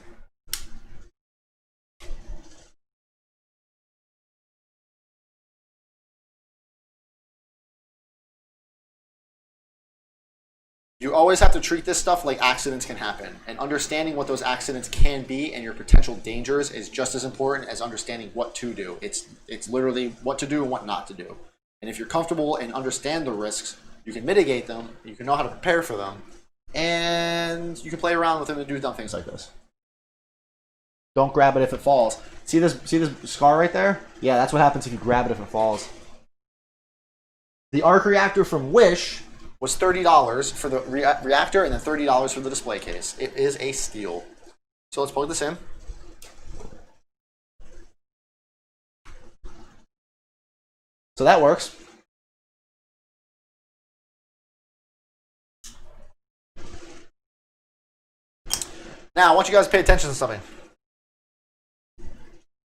You always have to treat this stuff like accidents can happen, and understanding what those accidents can be and your potential dangers is just as important as understanding what to do. It's literally what to do and what not to do. And if you're comfortable and understand the risks, you can mitigate them, you can know how to prepare for them, and you can play around with them and do dumb things like this. Don't grab it if it falls. See this scar right there? Yeah, that's what happens if you grab it if it falls. The arc reactor from Wish was $30 for the reactor and then $30 for the display case. It is a steal. So let's plug this in. So that works. Now, I want you guys to pay attention to something.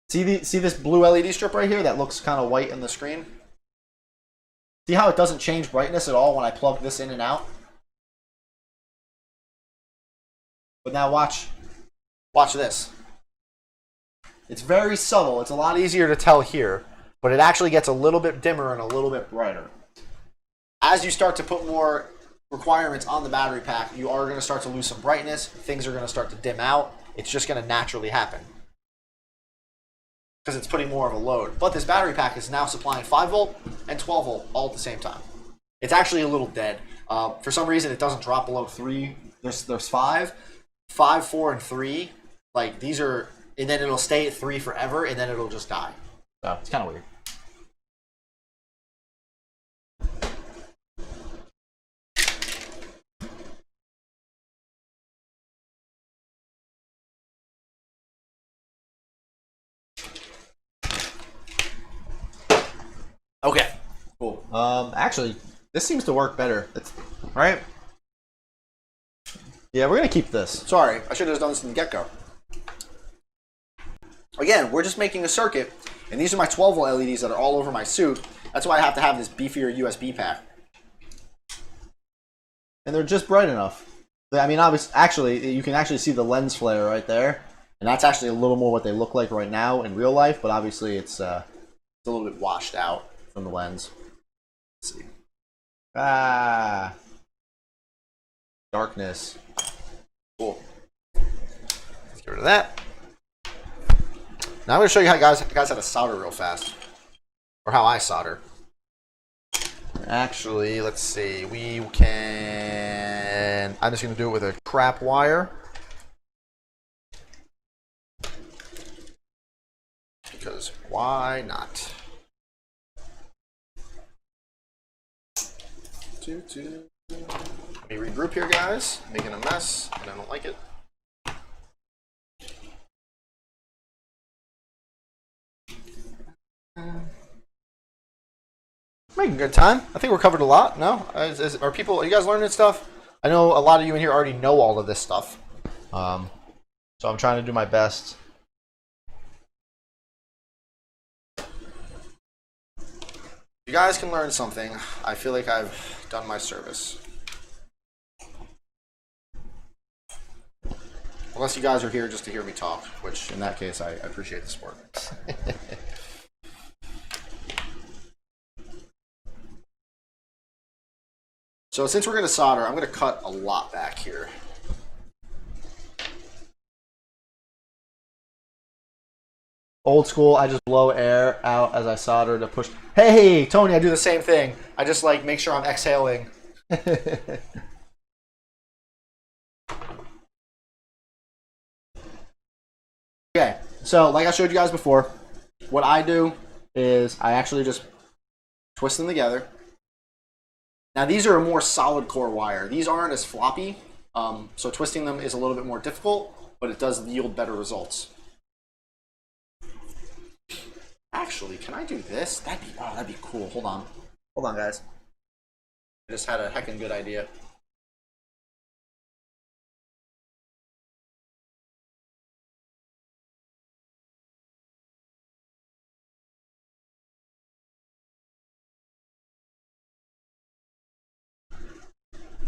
See this blue LED strip right here that looks kind of white in the screen? See how it doesn't change brightness at all when I plug this in and out? But now watch this. It's very subtle. It's a lot easier to tell here, but it actually gets a little bit dimmer and a little bit brighter. As you start to put more requirements on the battery pack, you are going to start to lose some brightness. Things are going to start to dim out. It's just going to naturally happen because it's putting more of a load. But this battery pack is now supplying 5 volt and 12 volt all at the same time. It's actually a little dead. For some reason, it doesn't drop below 3. There's 5, 4, and 3. Like these are, and then it'll stay at 3 forever, and then it'll just die. So it's kind of weird. Okay, cool. Actually, this seems to work better. Right? Yeah, we're gonna keep this. Sorry, I should have done this from the get-go. Again, we're just making a circuit, and these are my 12 volt LEDs that are all over my suit. That's why I have to have this beefier USB pack. And they're just bright enough. I mean, obviously, actually, you can actually see the lens flare right there, and that's actually a little more what they look like right now in real life. But obviously, it's a little bit washed out from the lens. Let's see. Darkness. Cool. Let's get rid of that. Now I'm going to show you how guys how to solder real fast, or how I solder. Actually, let's see. We can. I'm just going to do it with a crap wire because why not? Let me regroup here, guys. Making a mess, and I don't like it. Making good time. I think we're covered a lot. No, are people? Are you guys learning stuff? I know a lot of you in here already know all of this stuff, so I'm trying to do my best. You guys can learn something. I feel like I've done my service. Unless you guys are here just to hear me talk, which in that case I appreciate the support. So since we're going to solder, I'm going to cut a lot back here. Old school, I just blow air out as I solder to push. Hey, Tony, I do the same thing. I just like make sure I'm exhaling. Okay, so like I showed you guys before, what I do is I actually just twist them together. Now these are a more solid core wire. These aren't as floppy, so twisting them is a little bit more difficult, but it does yield better results. Actually, can I do this? That'd be cool. Hold on, guys. I just had a heckin' good idea.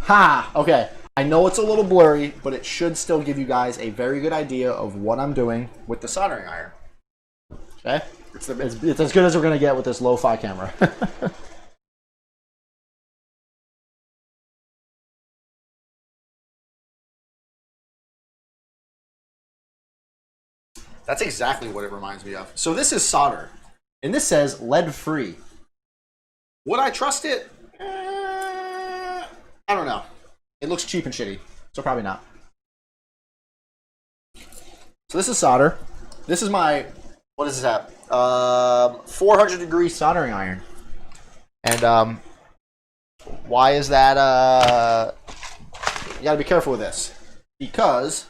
Ha! Okay. I know it's a little blurry, but it should still give you guys a very good idea of what I'm doing with the soldering iron. Okay? It's as good as we're going to get with this lo-fi camera. That's exactly what it reminds me of. So this is solder, and this says lead-free. Would I trust it? I don't know. It looks cheap and shitty, so probably not. So this is solder. This is my, what is this at? 400 degree soldering iron. And why is that? You gotta be careful with this because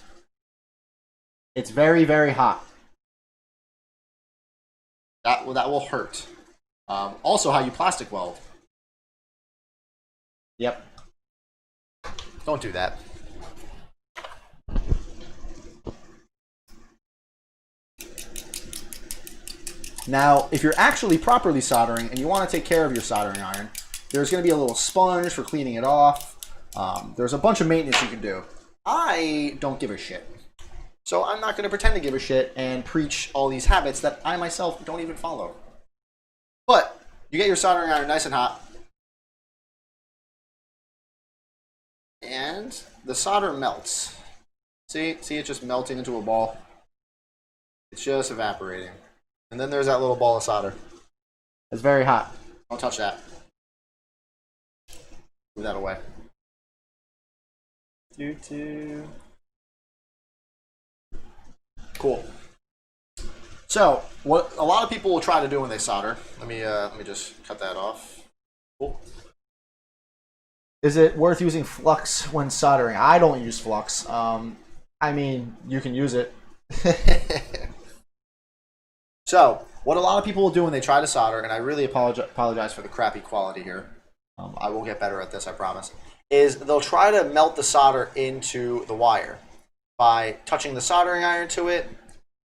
it's very, very hot. That will hurt. Also, how you plastic weld. Yep. Don't do that. Now, if you're actually properly soldering and you want to take care of your soldering iron, there's going to be a little sponge for cleaning it off. There's a bunch of maintenance you can do. I don't give a shit. So I'm not going to pretend to give a shit and preach all these habits that I myself don't even follow. But you get your soldering iron nice and hot. And the solder melts. See it just melting into a ball. It's just evaporating. And then there's that little ball of solder. It's very hot. Don't touch that. Move that away. Cool. So, what a lot of people will try to do when they solder. Let me just cut that off. Cool. Is it worth using flux when soldering? I don't use flux. I mean, you can use it. So, what a lot of people will do when they try to solder, and I really apologize for the crappy quality here. I will get better at this, I promise. Is they'll try to melt the solder into the wire by touching the soldering iron to it.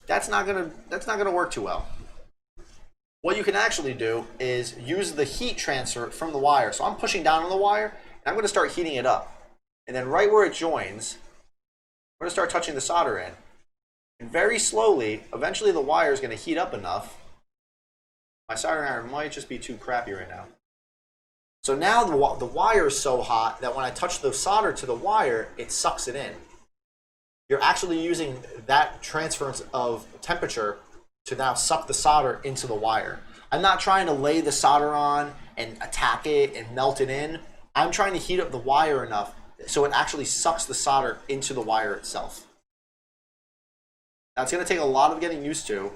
That's not gonna work too well. What you can actually do is use the heat transfer from the wire. So I'm pushing down on the wire, and I'm going to start heating it up. And then right where it joins, I'm going to start touching the solder in. And very slowly, eventually the wire is going to heat up enough. My soldering iron might just be too crappy right now. So now the wire is so hot that when I touch the solder to the wire, it sucks it in. You're actually using that transference of temperature to now suck the solder into the wire. I'm not trying to lay the solder on and attack it and melt it in. I'm trying to heat up the wire enough so it actually sucks the solder into the wire itself. Now it's going to take a lot of getting used to.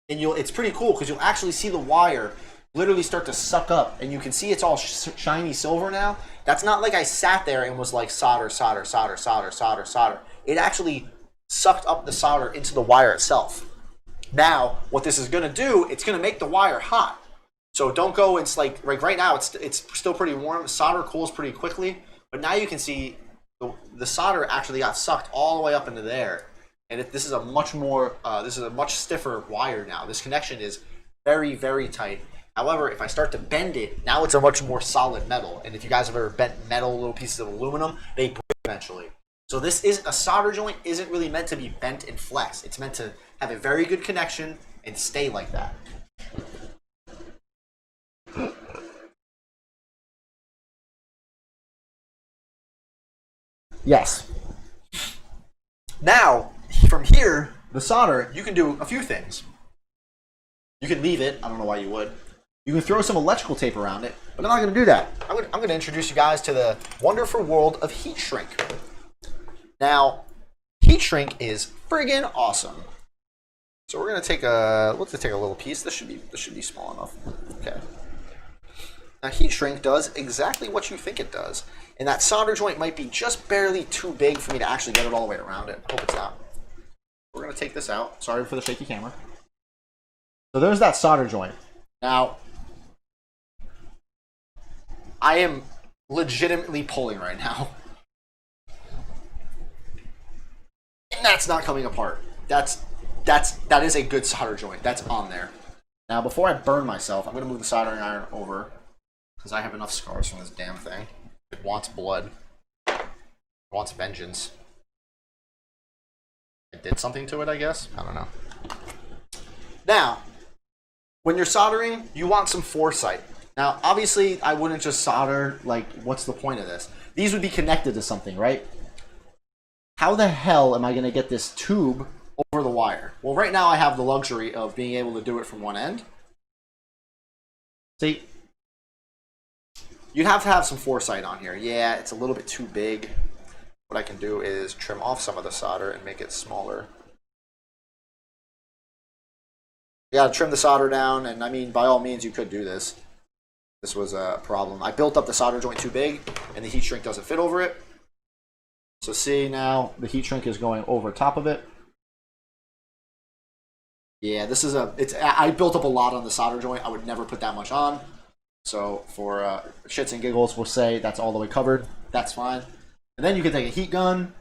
And it's pretty cool because you'll actually see the wire literally start to suck up, and you can see it's all shiny silver now. That's not like I sat there and was like solder, solder, solder, solder, solder, solder. It actually sucked up the solder into the wire itself. Now, what this is going to do, it's going to make the wire hot. So don't go, it's like right now it's still pretty warm. Solder cools pretty quickly, but now you can see the solder actually got sucked all the way up into there. And this is a much more, this is a much stiffer wire now. This connection is very, very tight. However, if I start to bend it, now it's a much more solid metal. And if you guys have ever bent metal, little pieces of aluminum, they break eventually. So this is a solder joint isn't really meant to be bent and flexed. It's meant to have a very good connection and stay like that. Yes. Now, from here, the solder, you can do a few things. You can leave it. I don't know why you would. You can throw some electrical tape around it, but I'm not going to do that. I'm going to introduce you guys to the wonderful world of heat shrink. Now, heat shrink is friggin' awesome. So we're going to take a little piece. This should be small enough. Okay. Now, heat shrink does exactly what you think it does. And that solder joint might be just barely too big for me to actually get it all the way around it. I hope it's not. We're going to take this out. Sorry for the shaky camera. So there's that solder joint. Now, I am legitimately pulling right now. And that's not coming apart. That is a good solder joint. That's on there. Now, before I burn myself, I'm going to move the soldering iron over because I have enough scars from this damn thing. It wants blood. It wants vengeance. It did something to it, I guess. I don't know. Now, when you're soldering, you want some foresight. Now, obviously, I wouldn't just solder, like, what's the point of this? These would be connected to something, right? How the hell am I going to get this tube over the wire? Well, right now I have the luxury of being able to do it from one end. See? You'd have to have some foresight on here. Yeah, it's a little bit too big. What I can do is trim off some of the solder and make it smaller. You gotta trim the solder down, and I mean, by all means, you could do this. This was a problem. I built up the solder joint too big, and the heat shrink doesn't fit over it. So see, now the heat shrink is going over top of it. Yeah, this is I built up a lot on the solder joint. I would never put that much on. So for shits and giggles, we'll say that's all the way covered. That's fine. And then you can take a heat gun,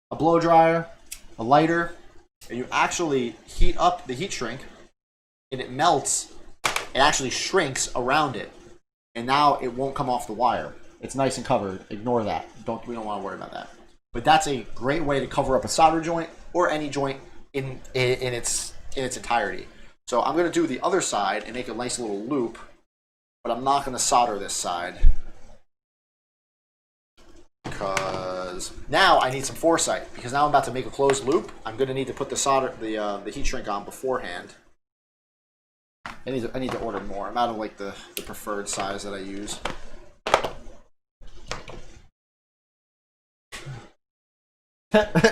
a blow dryer, a lighter, and you actually heat up the heat shrink, and it melts. It actually shrinks around it, and now it won't come off the wire. It's nice and covered. Ignore that. We don't want to worry about that. But that's a great way to cover up a solder joint or any joint in its entirety. So I'm going to do the other side and make a nice little loop, but I'm not going to solder this side because now I need some foresight. Because now I'm about to make a closed loop. I'm going to need to put the heat shrink on beforehand. I need to order more. I'm out of like the preferred size that I use.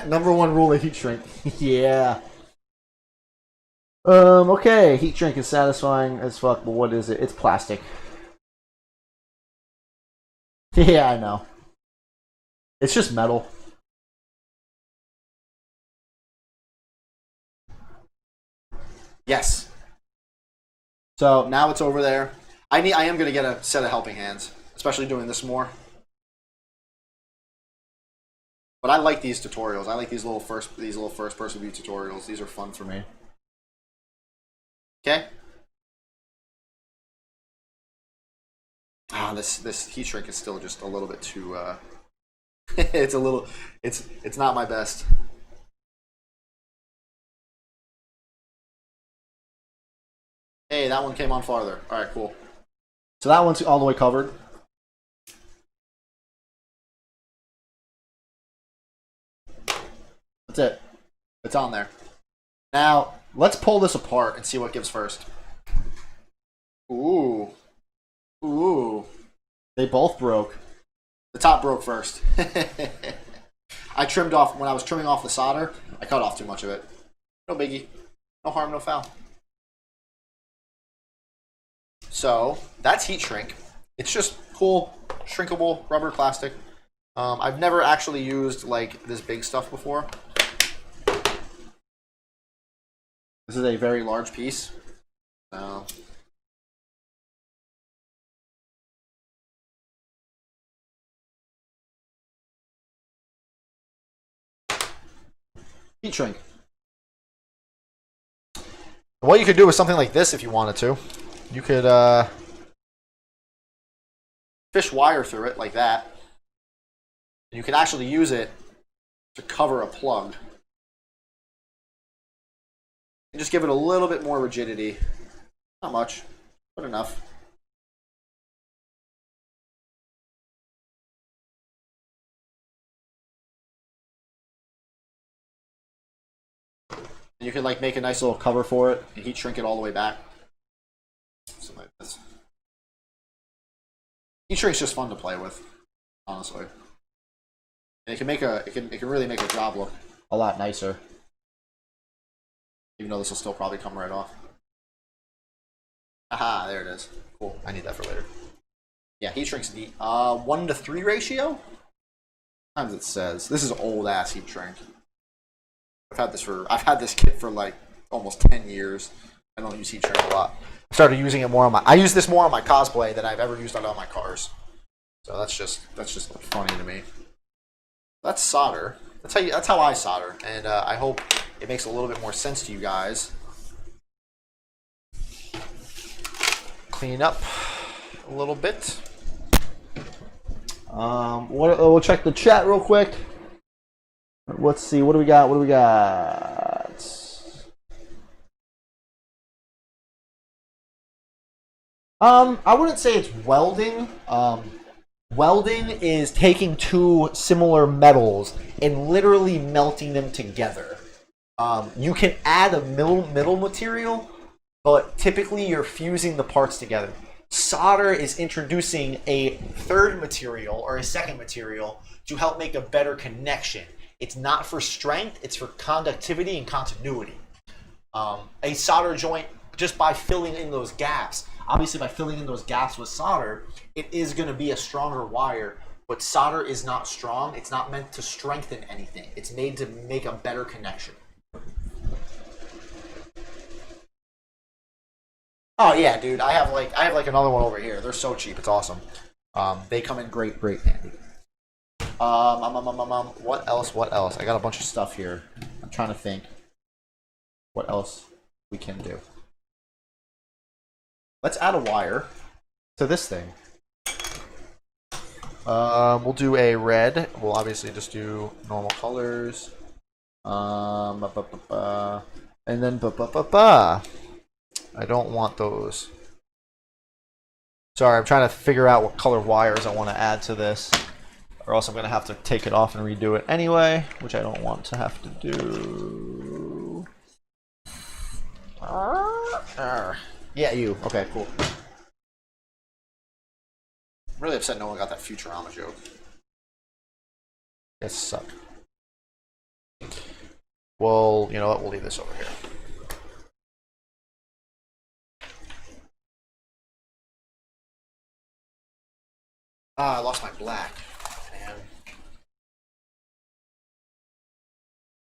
Number one rule of heat shrink. Yeah. Okay, heat shrink is satisfying as fuck, but what is it? It's plastic. Yeah, I know. It's just metal. Yes. So now it's over there. I am gonna get a set of helping hands, especially doing this more. But I like these tutorials. I like these little first person view tutorials. These are fun for me. Okay. Ah, this heat shrink is still just a little bit too. It's not my best. Hey, that one came on farther. All right, cool. So that one's all the way covered. That's it. It's on there. Now, let's pull this apart and see what gives first. Ooh. Ooh. They both broke. The top broke first. I trimmed off, when I was trimming off the solder, I cut off too much of it. No biggie. No harm, no foul. So that's heat shrink. It's just cool, shrinkable rubber plastic. I've never actually used like this big stuff before. This is a very large piece. Heat shrink. What you could do with something like this if you wanted to. You could fish wire through it like that. And you can actually use it to cover a plug. And just give it a little bit more rigidity. Not much, but enough. And you can like make a nice little cover for it and heat shrink it all the way back. Something like this. Heat shrink's just fun to play with, honestly. And it can make it can really make a job look a lot nicer. Even though this will still probably come right off. Aha, there it is. Cool. I need that for later. Yeah, heat shrink's neat. 1:3 ratio? Sometimes it says. This is old ass heat shrink. I've had this kit for like almost 10 years. I don't use heat shrink a lot. I started using it more on I use this more on my cosplay than I've ever used on all my cars. So that's just funny to me. That's solder. That's how I solder, and I hope it makes a little bit more sense to you guys. Clean up a little bit. We'll check the chat real quick. Let's see. What do we got? What do we got? I wouldn't say it's welding. Welding is taking two similar metals and literally melting them together. You can add a middle material, but typically you're fusing the parts together. Solder is introducing a third material or a second material to help make a better connection. It's not for strength, it's for conductivity and continuity. A solder joint, just by filling in those gaps, obviously by filling in those gaps with solder, it is going to be a stronger wire, but solder is not strong. It's not meant to strengthen anything. It's made to make a better connection. Oh yeah, dude, I have like another one over here. They're so cheap, it's awesome. They come in great handy. What else? I got a bunch of stuff here. I'm trying to think what else we can do. Let's add a wire to this thing. We'll do a red. We'll obviously just do normal colors. And then I don't want those. Sorry, I'm trying to figure out what color wires I want to add to this, or else I'm going to have to take it off and redo it anyway, which I don't want to have to do. Yeah, you. Okay, cool. I'm really upset no one got that Futurama joke. Guys suck. Well, you know what? We'll leave this over here. Ah, I lost my black. Man.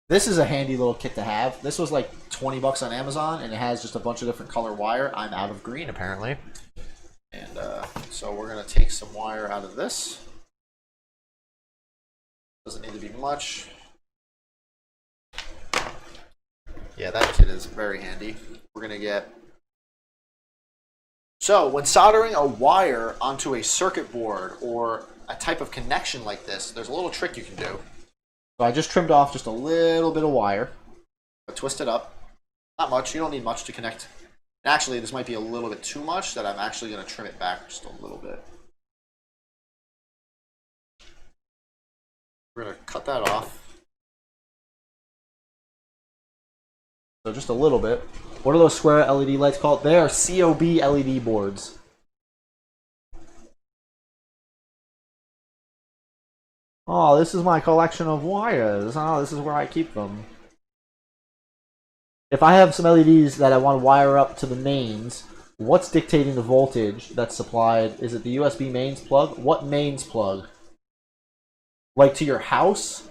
This is a handy little kit to have. This was like 20 bucks on Amazon, and it has just a bunch of different color wire. I'm out of green, apparently. And so we're going to take some wire out of this. Doesn't need to be much. Yeah, that kit is very handy. We're going to get... So, when soldering a wire onto a circuit board or a type of connection like this, there's a little trick you can do. So I just trimmed off just a little bit of wire. I twist it up. Not much. You don't need much to connect. Actually, this might be a little bit too much that I'm actually going to trim it back just a little bit. We're going to cut that off. So just a little bit. What are those square LED lights called? They are COB LED boards. Oh, this is my collection of wires. Oh, this is where I keep them. If I have some LEDs that I want to wire up to the mains, What's dictating the voltage that's supplied? Is it the USB mains plug? What mains plug? Like to your house?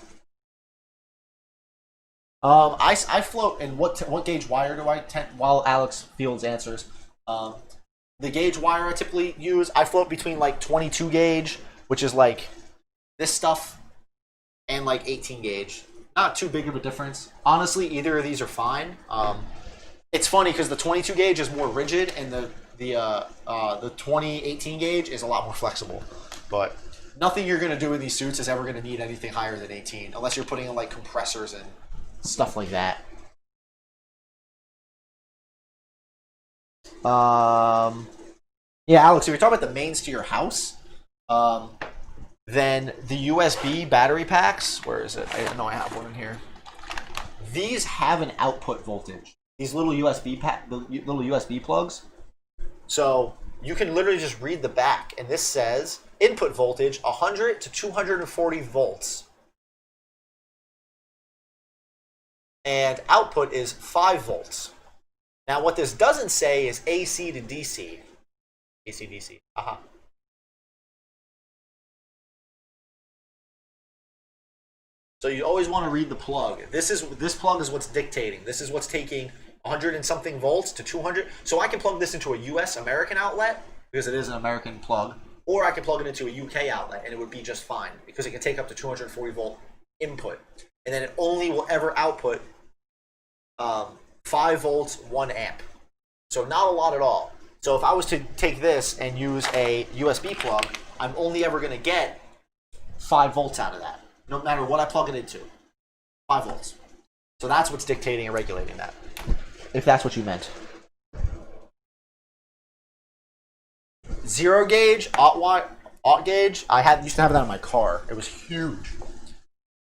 I float, and what gauge wire do I tend, while Alex Fields answers, the gauge wire I typically use, I float between like 22 gauge, which is like this stuff, and like 18 gauge. Not too big of a difference. Honestly, either of these are fine. It's funny because the 22 gauge is more rigid, and the 2018 gauge is a lot more flexible. But nothing you're gonna do in these suits is ever gonna need anything higher than 18, unless you're putting in like compressors and stuff like that. Yeah, Alex, if you're talking about the mains to your house, then the USB battery packs, where is it? I know I have one in here. These have an output voltage. These little little USB plugs. So you can literally just read the back, and this says input voltage 100 to 240 volts. And output is 5 volts. Now what this doesn't say is AC to DC. AC, DC. Aha. So you always want to read the plug. This plug is what's dictating. This is what's taking 100 and something volts to 200. So I can plug this into a US American outlet because it is an American plug, or I can plug it into a UK outlet and it would be just fine because it can take up to 240 volt input, and then it only will ever output 5 volts, 1 amp. So not a lot at all. So if I was to take this and use a USB plug, I'm only ever going to get 5 volts out of that, no matter what I plug it into. 5 volts. So that's what's dictating and regulating that, if that's what you meant. 0 gauge, aught gauge, used to have that in my car. It was huge.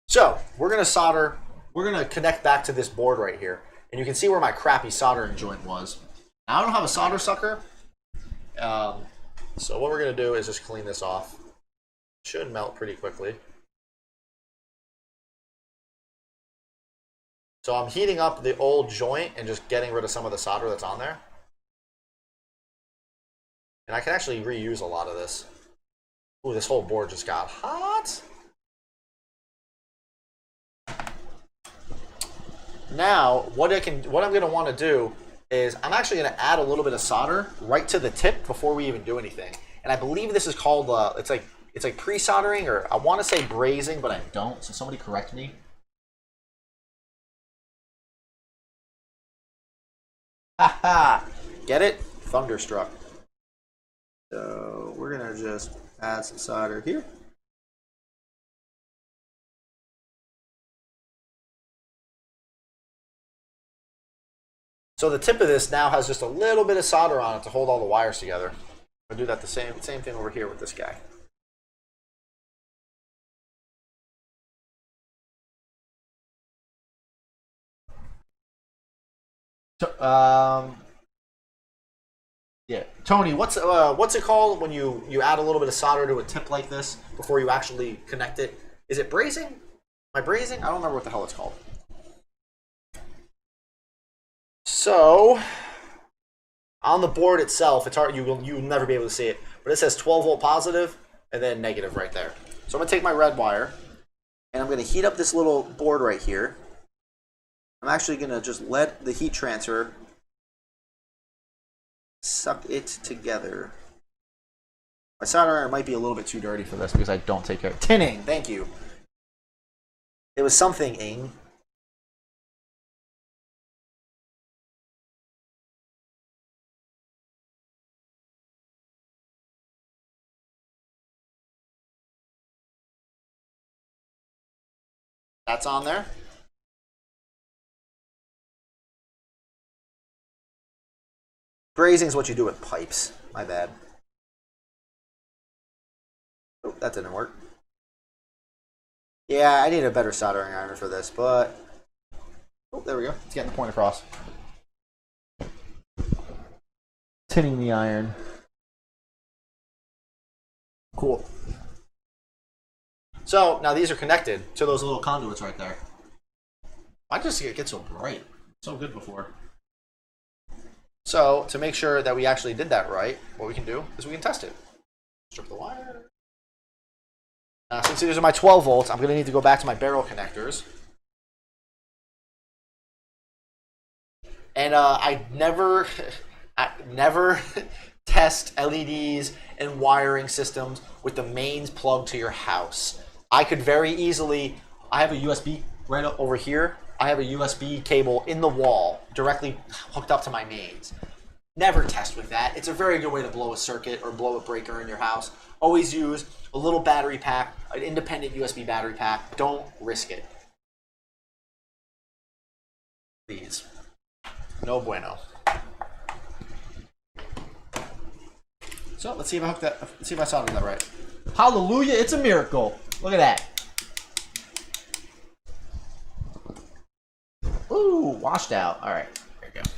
So we're going to solder, we're going to connect back to this board right here. And you can see where my crappy soldering joint was. Now I don't have a solder sucker. So what we're going to do is just clean this off. It should melt pretty quickly. So I'm heating up the old joint and just getting rid of some of the solder that's on there. And I can actually reuse a lot of this. Ooh, this whole board just got hot. Now, what I'm going to want to do is I'm actually going to add a little bit of solder right to the tip before we even do anything. And I believe this is called it's like pre-soldering, or I want to say brazing, but I don't. So somebody correct me. Haha! Get it? Thunderstruck. So we're going to just add some solder here. So the tip of this now has just a little bit of solder on it to hold all the wires together. I'll do that the same thing over here with this guy. So, yeah, Tony, what's it called when you add a little bit of solder to a tip like this before you actually connect it? Is it brazing? Am I brazing? I don't remember what the hell it's called. So, on the board itself, it's hard, you'll never be able to see it, but it says 12 volt positive and then negative right there. So I'm going to take my red wire and I'm going to heat up this little board right here. I'm actually going to just let the heat transfer suck it together. My soldering iron might be a little bit too dirty for this because I don't take care of tinning. Thank you. It was something-ing. That's on there. Brazing is what you do with pipes. My bad. Oh, that didn't work. Yeah, I need a better soldering iron for this, but... Oh, there we go. It's getting the point across. Tinning the iron. Cool. So, now these are connected to those little conduits right there. Why does it get so bright? So good before. So to make sure that we actually did that right, what we can do is we can test it. Strip the wire. Since these are my 12 volts, I'm going to need to go back to my barrel connectors. And I never test LEDs and wiring systems with the mains plugged to your house. I could very easily, I have a USB right over here. I have a USB cable in the wall directly hooked up to my mains. Never test with that. It's a very good way to blow a circuit or blow a breaker in your house. Always use a little battery pack, an independent USB battery pack. Don't risk it. Please. No bueno. So let's see if I hooked that. Let's see if I soldered that right. Hallelujah! It's a miracle. Look at that. Ooh, washed out. All right, there you go.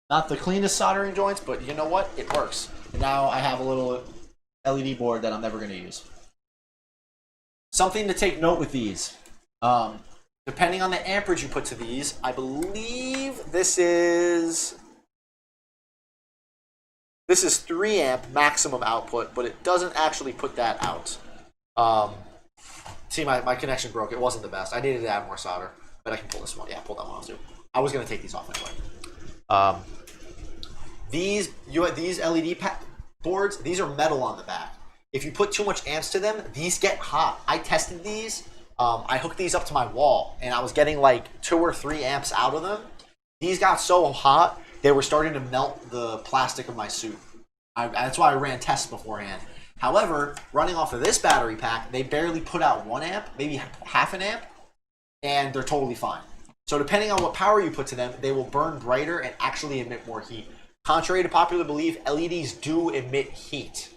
Not the cleanest soldering joints, but you know what? It works. And now I have a little LED board that I'm never going to use. Something to take note with these. Depending on the amperage you put to these, I believe this is 3 amp maximum output, but it doesn't actually put that out. See, my connection broke. It wasn't the best. I needed to add more solder, but I can pull this one. Yeah, pull that one off too. I was going to take these off anyway. These LED boards, these are metal on the back. If you put too much amps to them, these get hot. I tested these. I hooked these up to my wall, and I was getting like 2 or 3 amps out of them. These got so hot, they were starting to melt the plastic of my suit. That's why I ran tests beforehand. However, running off of this battery pack, they barely put out 1 amp, maybe half an amp, and they're totally fine. So depending on what power you put to them, they will burn brighter and actually emit more heat. Contrary to popular belief, LEDs do emit heat.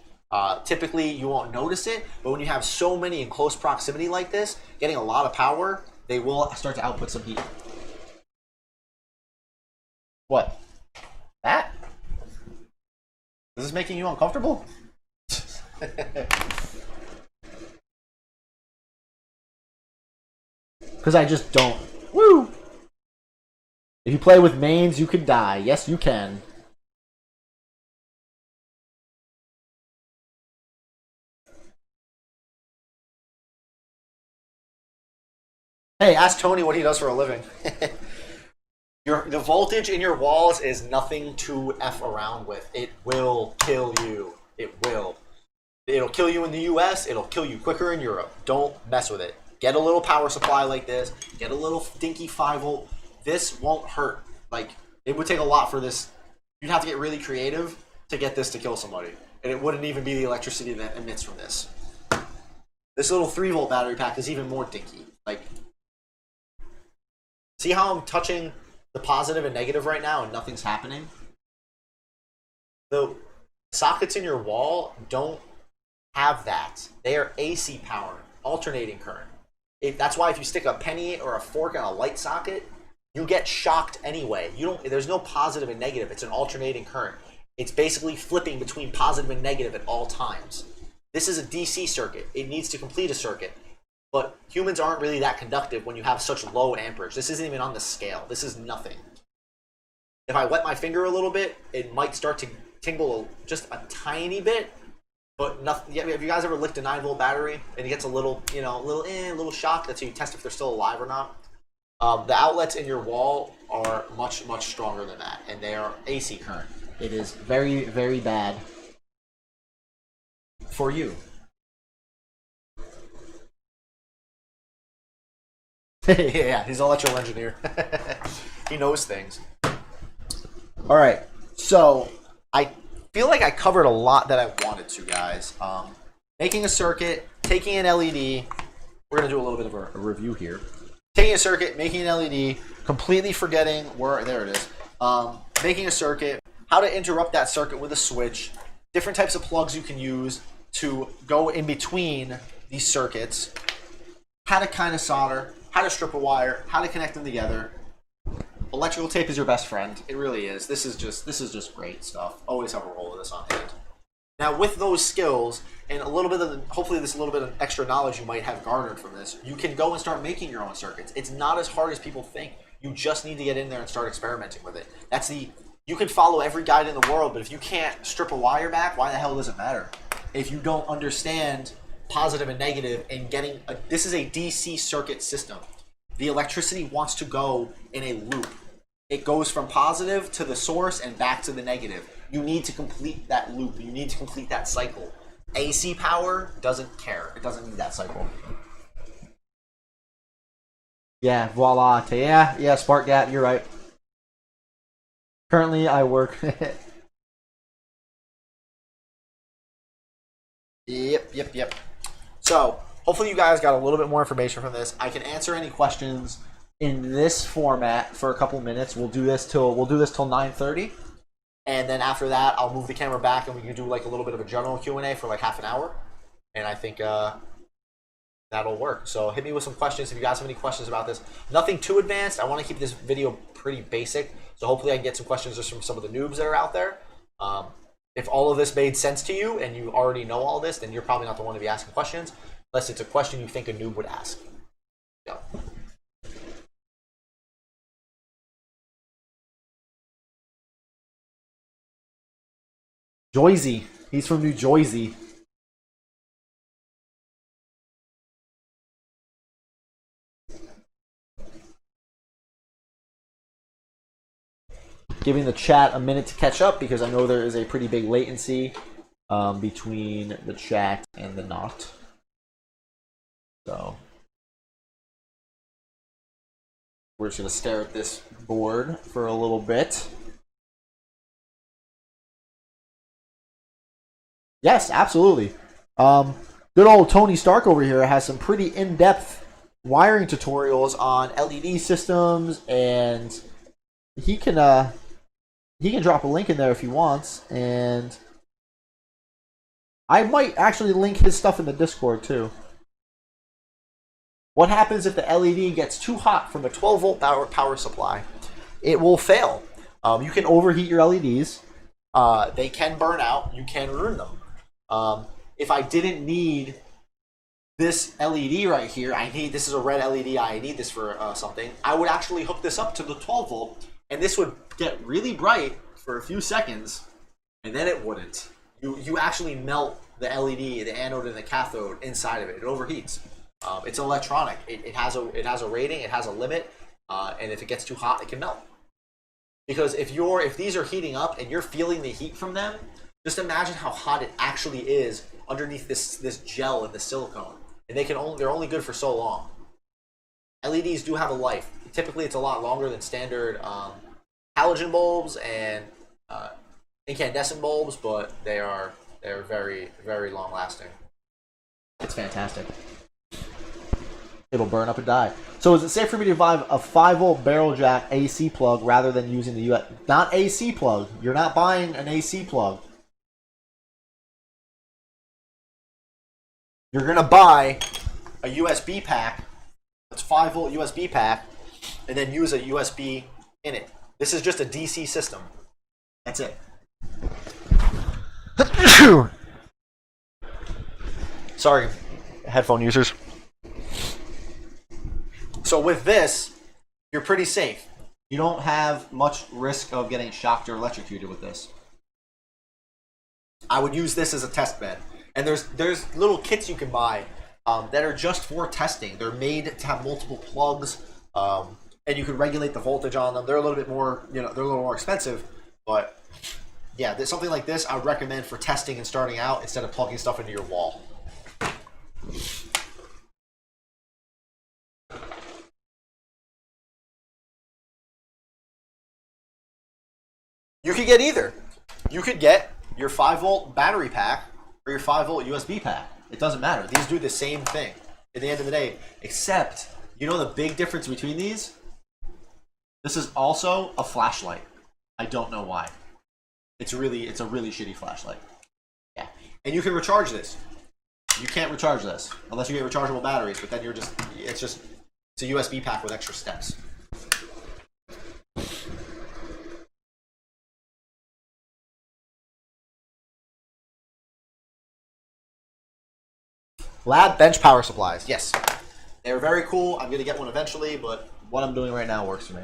Typically, you won't notice it, but when you have so many in close proximity like this, getting a lot of power, they will start to output some heat. What? That? Is this making you uncomfortable? Because I just don't. Woo! If you play with mains, you can die. Yes, you can. Hey, ask Tony what he does for a living. The voltage in your walls is nothing to F around with. It will kill you. It will. It'll kill you in the US. It'll kill you quicker in Europe. Don't mess with it. Get a little power supply like this. Get a little dinky 5-volt. This won't hurt. Like, it would take a lot for this. You'd have to get really creative to get this to kill somebody. And it wouldn't even be the electricity that emits from this. This little 3-volt battery pack is even more dinky. Like, see how I'm touching the positive and negative right now and nothing's happening? The sockets in your wall don't have that. They are AC powered, alternating current. That's why if you stick a penny or a fork on a light socket, you get shocked anyway. There's no positive and negative. It's an alternating current. It's basically flipping between positive and negative at all times. This is a DC circuit. It needs to complete a circuit. But humans aren't really that conductive when you have such low amperage. This isn't even on the scale. This is nothing. If I wet my finger a little bit, it might start to tingle just a tiny bit. But nothing. Have you guys ever licked a 9-volt battery and it gets a little, little shock? That's how you test if they're still alive or not. The outlets in your wall are much, much stronger than that, and they are AC current. It is very, very bad for you. Yeah, he's an electrical engineer. He knows things. All right, so I feel like I covered a lot that I wanted to, guys. Making a circuit, taking an LED. We're going to do a little bit of a review here. Taking a circuit, making an LED, completely forgetting where, there it is. Making a circuit, how to interrupt that circuit with a switch, different types of plugs you can use to go in between these circuits, how to kind of solder, how to strip a wire, how to connect them together. Electrical tape is your best friend. It really is. This is just great stuff. Always have a roll of this on hand. Now, with those skills and a little bit of, hopefully this little bit of extra knowledge you might have garnered from this, you can go and start making your own circuits. It's not as hard as people think. You just need to get in there and start experimenting with it. You can follow every guide in the world, but if you can't strip a wire back, why the hell does it matter? If you don't understand positive and negative and this is a DC circuit system. The electricity wants to go in a loop. It goes from positive to the source and back to the negative. You need to complete that loop. You need to complete that cycle. AC power doesn't care. It doesn't need that cycle. Yeah, voila. Yeah, Spark Gap, you're right. Currently, I work. Yep. So, hopefully you guys got a little bit more information from this. I can answer any questions in this format for a couple minutes. We'll do this till 9:30, and then after that, I'll move the camera back and we can do like a little bit of a general Q&A for like half an hour, and I think that'll work. So hit me with some questions if you guys have any questions about this. Nothing too advanced. I want to keep this video pretty basic, so hopefully I can get some questions just from some of the noobs that are out there. If all of this made sense to you and you already know all this, then you're probably not the one to be asking questions, unless it's a question you think a noob would ask. Yeah. Jersey. He's from New Jersey. Giving the chat a minute to catch up because I know there is a pretty big latency between the chat and the not. So we're just going to stare at this board for a little bit. Yes, absolutely. Good old Tony Stark over here has some pretty in-depth wiring tutorials on LED systems, and he can drop a link in there if he wants, and I might actually link his stuff in the Discord too. What happens if the LED gets too hot from a 12-volt power supply? It will fail. You can overheat your LEDs. They can burn out. You can ruin them. If I didn't need this LED right here, this is a red LED, I need this for something, I would actually hook this up to the 12-volt, and this would get really bright for a few seconds, and then it wouldn't. You actually melt the LED, the anode and the cathode inside of it. It overheats. It's electronic. It has a rating. It has a limit, and if it gets too hot, it can melt. Because if these are heating up and you're feeling the heat from them, just imagine how hot it actually is underneath this gel and the silicone. And they're only good for so long. LEDs do have a life. Typically, it's a lot longer than standard halogen bulbs and incandescent bulbs, but they're very, very long lasting. It's fantastic. It'll burn up and die. So is it safe for me to buy a 5-volt barrel jack AC plug rather than using the US? Not AC plug. You're not buying an AC plug. You're going to buy a USB pack. It's 5-volt USB pack, and then use a USB in it. This is just a DC system. That's it. Sorry, headphone users. So with this, you're pretty safe. You don't have much risk of getting shocked or electrocuted with this. I would use this as a test bed. And there's little kits you can buy that are just for testing. They're made to have multiple plugs, and you can regulate the voltage on them. They're a little bit more, they're a little more expensive, but yeah, there's something like this I would recommend for testing and starting out instead of plugging stuff into your wall. You could get either. You could get your 5-volt battery pack or your 5-volt USB pack. It doesn't matter. These do the same thing at the end of the day, except, you know the big difference between these? This is also a flashlight. I don't know why. It's a really shitty flashlight. Yeah. And you can recharge this. You can't recharge this unless you get rechargeable batteries, but then it's a USB pack with extra steps. Lab bench power supplies. Yes. They're very cool. I'm going to get one eventually, but what I'm doing right now works for me.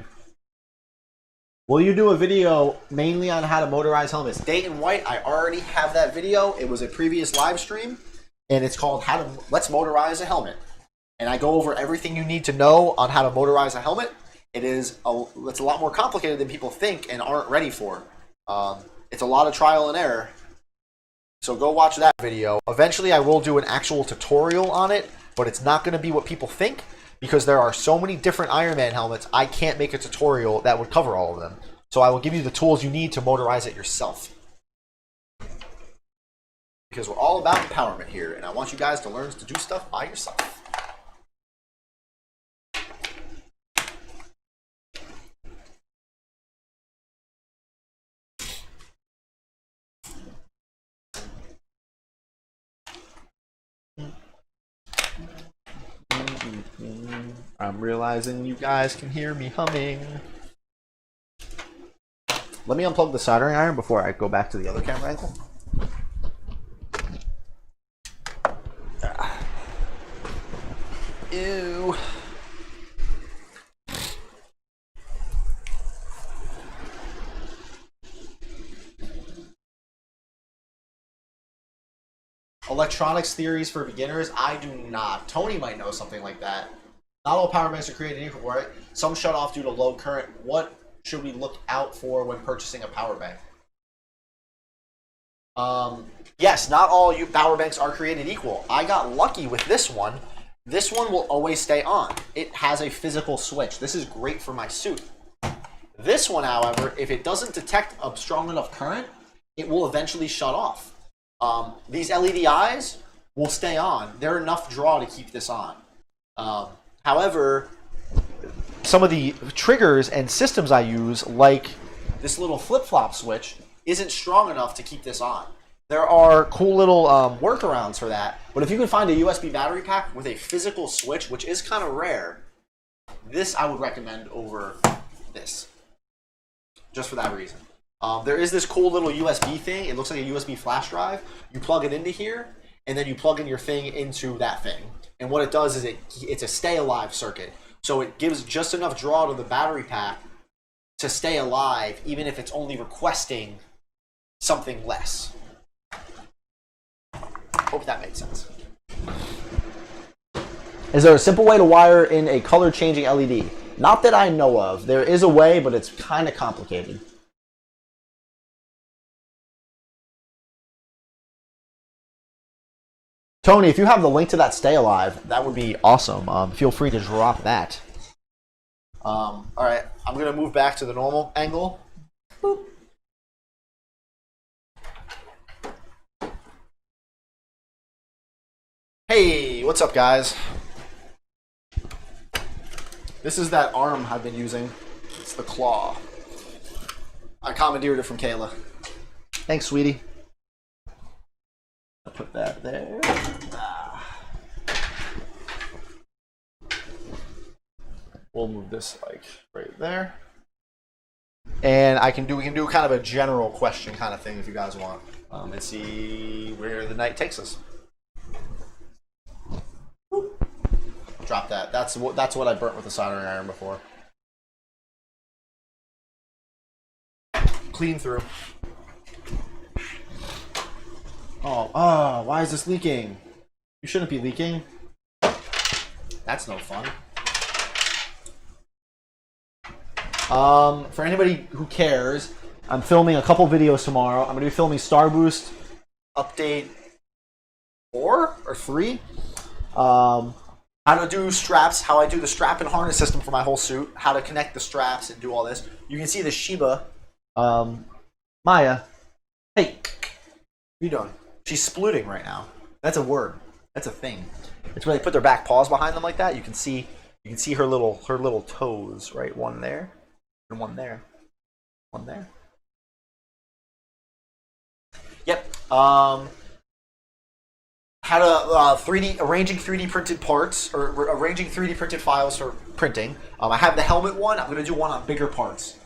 Will you do a video mainly on how to motorize helmets? Dayton White, I already have that video. It was a previous live stream, and it's called Let's Motorize a Helmet. And I go over everything you need to know on how to motorize a helmet. It's a lot more complicated than people think and aren't ready for. It's a lot of trial and error. So go watch that video. Eventually I will do an actual tutorial on it, but it's not going to be what people think because there are so many different Iron Man helmets, I can't make a tutorial that would cover all of them. So I will give you the tools you need to motorize it yourself. Because we're all about empowerment here, and I want you guys to learn to do stuff by yourself. I'm realizing you guys can hear me humming. Let me unplug the soldering iron before I go back to the other camera angle. Ew. Electronics theories for beginners? I do not. Tony might know something like that. Not all power banks are created equal, right? Some shut off due to low current. What should we look out for when purchasing a power bank? Yes, not all power banks are created equal. I got lucky with this one. This one will always stay on. It has a physical switch. This is great for my suit. This one, however, if it doesn't detect a strong enough current, it will eventually shut off. These LED eyes will stay on. They're enough draw to keep this on. However, some of the triggers and systems I use, like this little flip-flop switch, isn't strong enough to keep this on. There are cool little workarounds for that, but if you can find a USB battery pack with a physical switch, which is kind of rare, this I would recommend over this, just for that reason. There is this cool little USB thing. It looks like a USB flash drive. You plug it into here, and then you plug in your thing into that thing. And what it does is it's a stay alive circuit. So it gives just enough draw to the battery pack to stay alive, even if it's only requesting something less. Hope that makes sense. Is there a simple way to wire in a color changing LED? Not that I know of. There is a way, but it's kind of complicated. Tony, if you have the link to that Stay Alive, that would be awesome. Feel free to drop that. All right, I'm going to move back to the normal angle. Boop. Hey, what's up, guys? This is that arm I've been using. It's the claw. I commandeered it from Kayla. Thanks, sweetie. I'll put that there. We'll move this like right there. And we can do kind of a general question kind of thing if you guys want. And see where the night takes us. Drop that. That's what I burnt with the soldering iron before. Clean through. Oh, why is this leaking? You shouldn't be leaking. That's no fun. For anybody who cares, I'm filming a couple videos tomorrow. I'm going to be filming Star Boost update 4 or 3. How to do straps, how I do the strap and harness system for my whole suit, how to connect the straps and do all this. You can see the Shiba. Maya. Hey, what are you doing? She's splooting right now. That's a word. That's a thing. It's when they put their back paws behind them like that. You can see her little toes, right? One there and one there. One there. Yep. How to arranging 3D printed parts, or arranging 3D printed files for printing. I have the helmet one. I'm going to do one on bigger parts,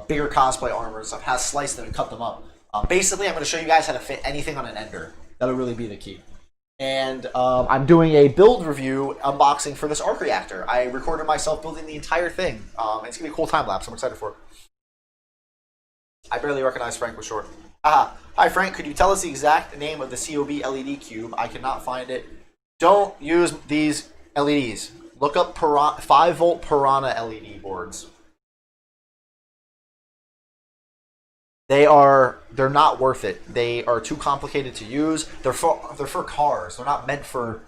bigger cosplay armor and stuff. How to slice them and cut them up. Basically, I'm going to show you guys how to fit anything on an ender. That'll really be the key. And I'm doing a build review unboxing for this arc reactor. I recorded myself building the entire thing. It's gonna be a cool time lapse. I'm excited for it. I barely recognize Frank was short. Hi Frank, could you tell us the exact name of the COB LED cube? I cannot find it. Don't use these LEDs. Look up 5-volt Piranha LED boards. They're not worth it. They are too complicated to use. They're for cars. They're not meant for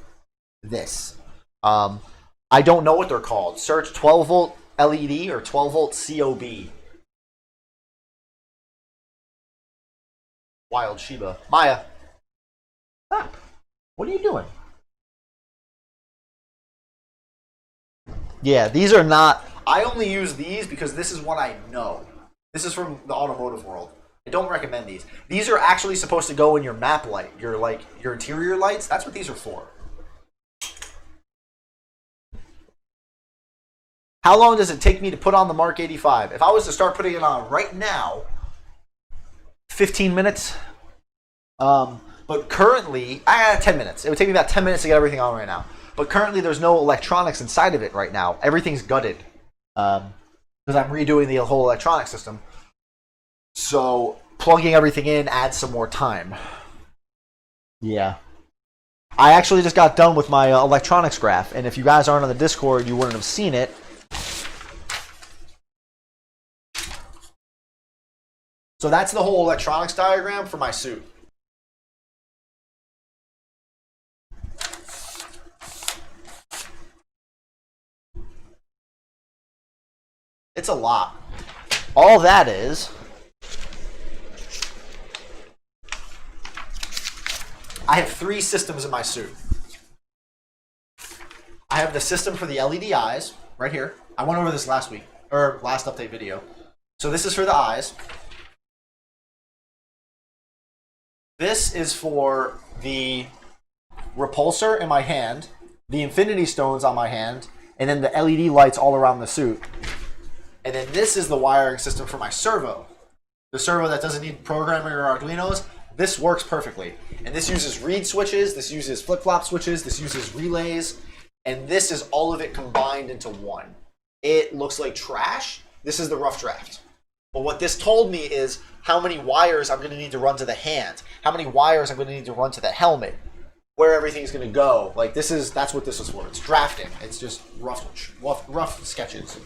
this. I don't know what they're called. Search 12-volt LED or 12-volt COB. Wild Shiba. Maya. Ah, what are you doing? Yeah, these are not... I only use these because this is what I know. This is from the automotive world. I don't recommend these. These are actually supposed to go in your map light, your interior lights. That's what these are for. How long does it take me to put on the Mark 85? If I was to start putting it on right now, 15 minutes. But currently, 10 minutes. It would take me about 10 minutes to get everything on right now. But currently, there's no electronics inside of it right now. Everything's gutted. Because I'm redoing the whole electronic system. So, plugging everything in adds some more time. Yeah. I actually just got done with my electronics graph. And if you guys aren't on the Discord, you wouldn't have seen it. So that's the whole electronics diagram for my suit. It's a lot. All that is, I have 3 systems in my suit. I have the system for the LED eyes, right here. I went over this last week, or last update video. So this is for the eyes. This is for the repulsor in my hand, the infinity stones on my hand, and then the LED lights all around the suit. And then this is the wiring system for my servo. The servo that doesn't need programming or Arduinos, this works perfectly. And this uses reed switches, this uses flip-flop switches, this uses relays, and this is all of it combined into one. It looks like trash. This is the rough draft. But what this told me is how many wires I'm going to need to run to the hand, how many wires I'm going to need to run to the helmet, where everything's going to go. Like that's what this is for. It's drafting. It's just rough sketches.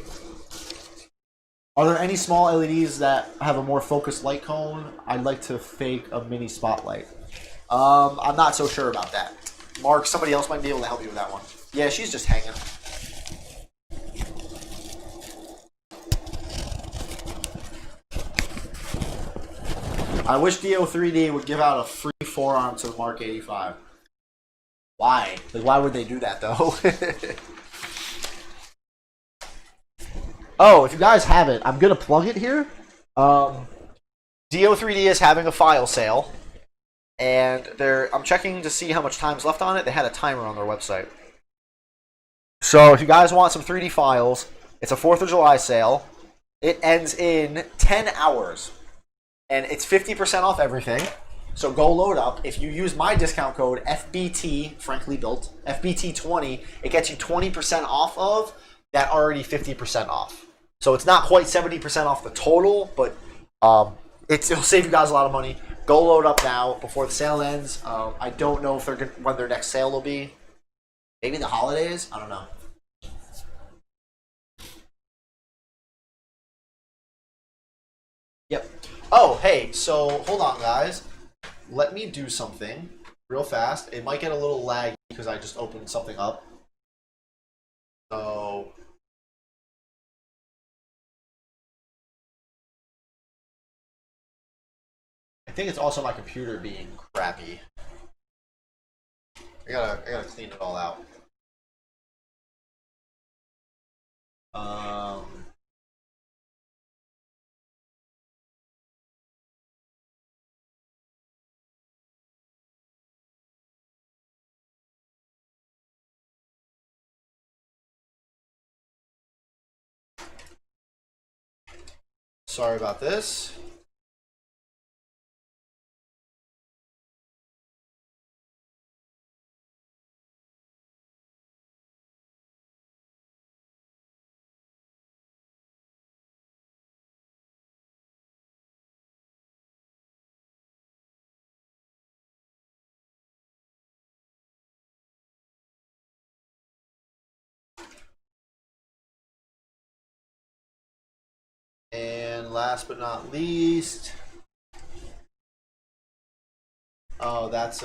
Are there any small LEDs that have a more focused light cone? I'd like to fake a mini spotlight. I'm not so sure about that. Mark, somebody else might be able to help you with that one. Yeah, she's just hanging. I wish DO3D would give out a free forearm to the Mark 85. Why? Like, why would they do that, though? Oh, if you guys have it, I'm going to plug it here. DO3D is having a file sale. And I'm checking to see how much time's left on it. They had a timer on their website. So if you guys want some 3D files, it's a 4th of July sale. It ends in 10 hours. And it's 50% off everything. So go load up. If you use my discount code FBT, frankly built, FBT20, it gets you 20% off of that already 50% off. So it's not quite 70% off the total, but it'll save you guys a lot of money. Go load up now before the sale ends. I don't know if when their next sale will be. Maybe the holidays? I don't know. Yep. Oh, hey, so hold on, guys. Let me do something real fast. It might get a little laggy because I just opened something up. So I think it's also my computer being crappy. I gotta clean it all out. Sorry about this. last but not least, oh, that's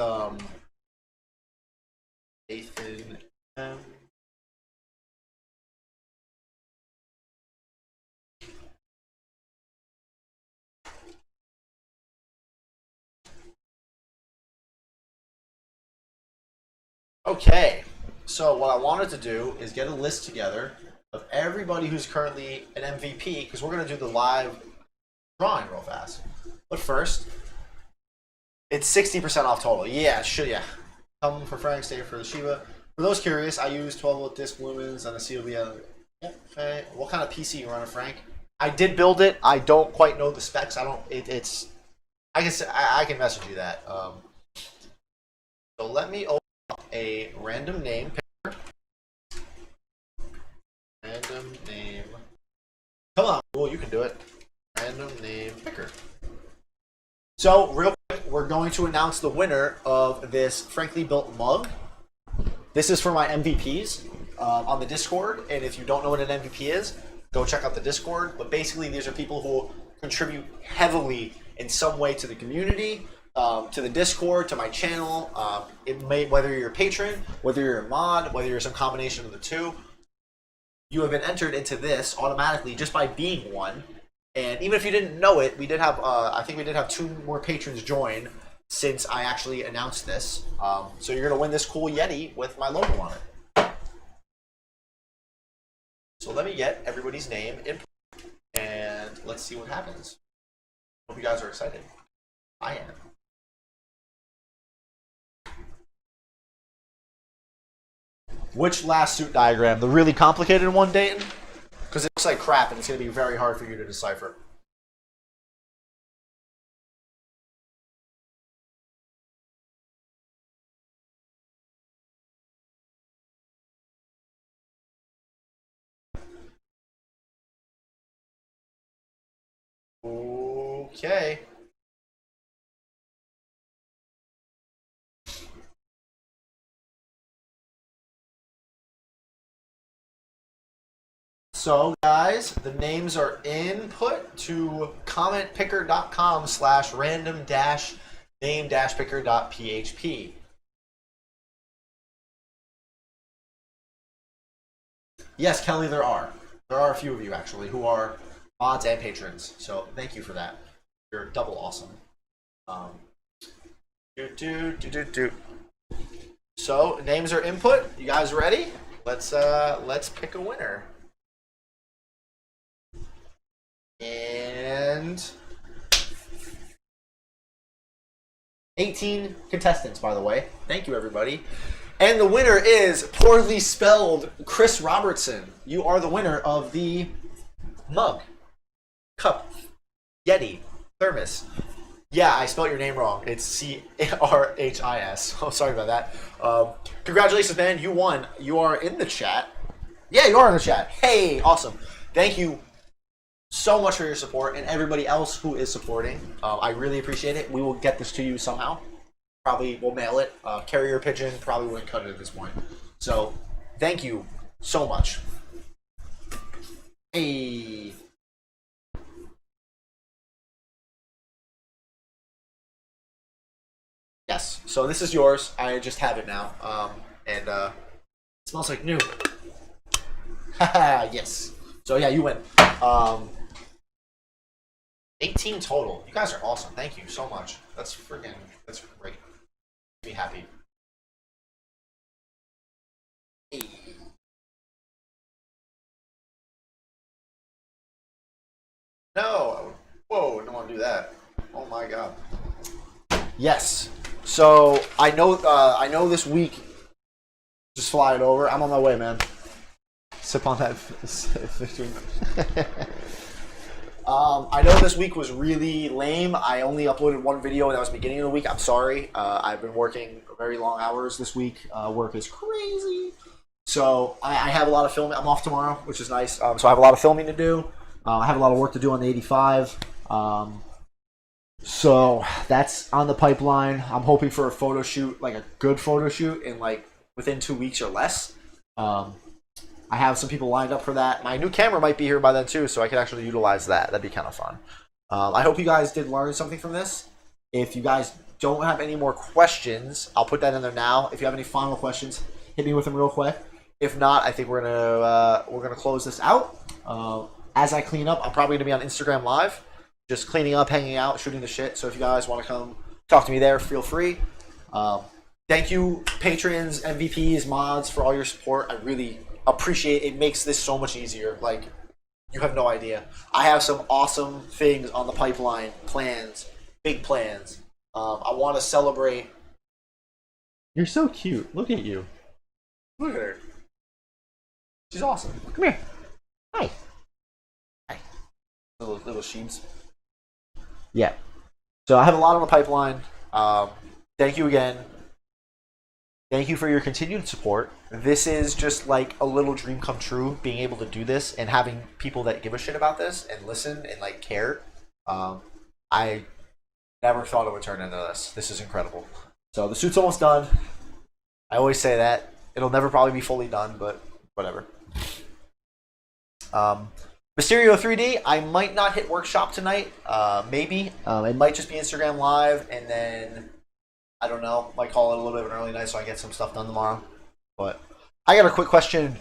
Nathan M. Okay, so what I wanted to do is get a list together of everybody who's currently an MVP, because we're going to do the live drawing real fast. But first, it's 60% off total. Yeah, yeah. Come for Frank, stay for the Shiva. For those curious, I use 12-volt disc lumens on a COB. Okay. What kind of PC you running, Frank? I did build it. I don't quite know the specs. I don't. It's. I guess I can message you that. So let me open up a random name picker. Random name. Come on, Google, you can do it. Random name picker. So real quick, we're going to announce the winner of this frankly built mug. This is for my MVPs on the Discord, and if you don't know what an MVP is, go check out the Discord. But basically, these are people who contribute heavily in some way to the community, to the Discord, to my channel. Whether you're a patron, whether you're a mod, whether you're some combination of the two, you have been entered into this automatically just by being one. And even if you didn't know it, we did have, I think we did have 2 more patrons join since I actually announced this. So you're going to win this cool Yeti with my logo on it. So let me get everybody's name input, and let's see what happens. Hope you guys are excited. I am. Which last suit diagram? The really complicated one, Dayton? Because it looks like crap, and it's going to be very hard for you to decipher. Okay. So, guys, the names are input to commentpicker.com/random-name-picker.php. Yes, Kelly, there are. There are a few of you, actually, who are mods and patrons. So, thank you for that. You're double awesome. So, names are input. You guys ready? Let's pick a winner. And 18 contestants, by the way. Thank you, everybody. And the winner is poorly spelled Chris Robertson. You are the winner of the mug, cup, Yeti, thermos. Yeah, I spelled your name wrong. It's C-R-H-I-S. Oh, sorry about that. Congratulations, man. You won. You are in the chat. Yeah, you are in the chat. Hey, awesome. Thank you so much for your support, and everybody else who is supporting. I really appreciate it. We will get this to you somehow. Probably we'll mail it. Carrier pigeon probably wouldn't cut it at this point. So thank you so much. Hey. Yes. So this is yours. I just have it now. And it smells like new. Haha. Yes. So yeah, you win. 18 total. You guys are awesome. Thank you so much. That's great. Make me happy. Hey. No. Whoa, don't want to do that. Oh my god. Yes. So I know this week just fly it over. I'm on my way, man. Sip on that. I know this week was really lame. I only uploaded 1 video, and that was the beginning of the week. I'm sorry. I've been working very long hours this week. Work is crazy. So I have a lot of filming. I'm off tomorrow, which is nice. So I have a lot of filming to do. I have a lot of work to do on the 85. So that's on the pipeline. I'm hoping for a photo shoot, like a good photo shoot, in like within 2 weeks or less. I have some people lined up for that. My new camera might be here by then too, so I can actually utilize that. That'd be kind of fun. I hope you guys did learn something from this. If you guys don't have any more questions, I'll put that in there now. If you have any final questions, hit me with them real quick. If not, I think we're gonna close this out. As I clean up, I'm probably gonna be on Instagram Live, just cleaning up, hanging out, shooting the shit. So if you guys want to come talk to me there, feel free. Thank you, patrons, MVPs, mods, for all your support. I really appreciate it. It makes this so much easier. Like, you have no idea. I have some awesome things on the pipeline, plans, big plans. I want to celebrate. You're so cute. Look at you. Look at her. She's awesome. Come here. Hi. Hi. Little sheeps. Yeah. So I have a lot on the pipeline. Thank you again. Thank you for your continued support. This is just like a little dream come true, being able to do this and having people that give a shit about this and listen and like care. I never thought it would turn into this. This is incredible. So the suit's almost done. I always say that. It'll never probably be fully done, but whatever. Mysterio 3D, I might not hit workshop tonight. Maybe. It might just be Instagram Live, and then I don't know. Might call it a little bit of an early night so I get some stuff done tomorrow. But I got a quick question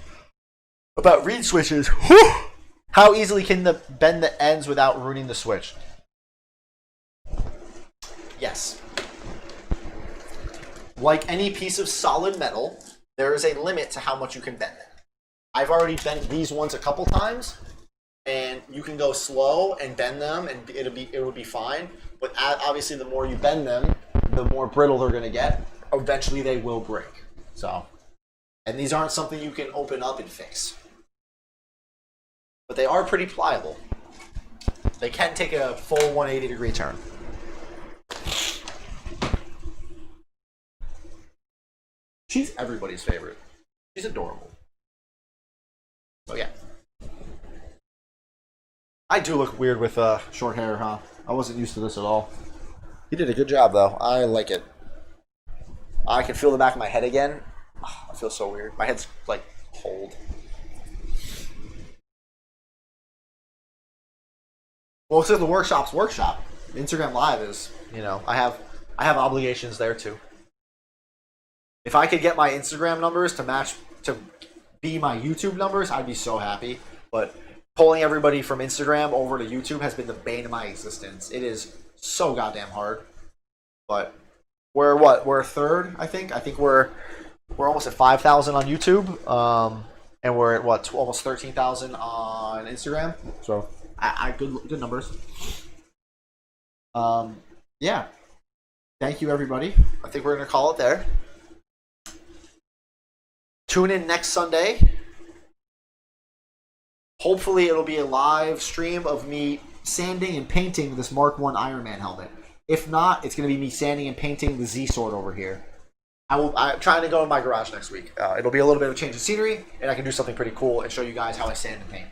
about reed switches. How easily can the bend the ends without ruining the switch? Yes. Like any piece of solid metal, there is a limit to how much you can bend it. I've already bent these ones a couple times, and you can go slow and bend them, and it would be fine. But obviously, the more you bend them, the more brittle they're going to get. Eventually, they will break. So, and these aren't something you can open up and fix, but they are pretty pliable. They can take a full 180-degree turn. She's everybody's favorite. She's adorable. So yeah. I do look weird with short hair, huh? I wasn't used to this at all. You did a good job, though. I like it. I can feel the back of my head again. Oh, I feel so weird. My head's, like, cold. Well, it's in the workshop's workshop. Instagram Live is, you know, I have obligations there, too. If I could get my Instagram numbers to match, to be my YouTube numbers, I'd be so happy. But pulling everybody from Instagram over to YouTube has been the bane of my existence. It is so goddamn hard. But we're what? We're third, I think. I think we're almost at 5,000 on YouTube, and we're at what? Almost 13,000 on Instagram. So I good numbers. Yeah. Thank you, everybody. I think we're gonna call it there. Tune in next Sunday. Hopefully it'll be a live stream of me sanding and painting this Mark 1 Iron Man helmet. If not, it's going to be me sanding and painting the Z-Sword over here. I'm trying to go in my garage next week. It'll be a little bit of a change of scenery, and I can do something pretty cool and show you guys how I sand and paint.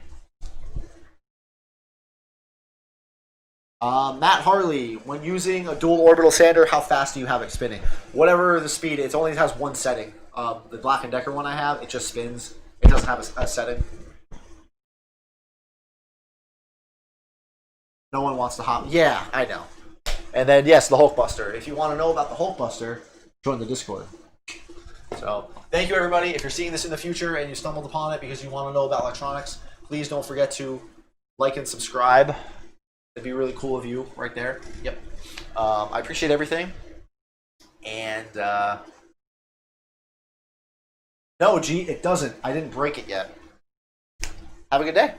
Matt Harley, when using a dual orbital sander, how fast do you have it spinning? Whatever the speed, it only has one setting. The Black & Decker one I have, it just spins. It doesn't have a setting. No one wants to hop. Yeah, I know. And then, yes, the Hulkbuster. If you want to know about the Hulkbuster, join the Discord. So, thank you, everybody. If you're seeing this in the future and you stumbled upon it because you want to know about electronics, please don't forget to like and subscribe. It'd be really cool of you right there. Yep. I appreciate everything. And, no, G, it doesn't. I didn't break it yet. Have a good day.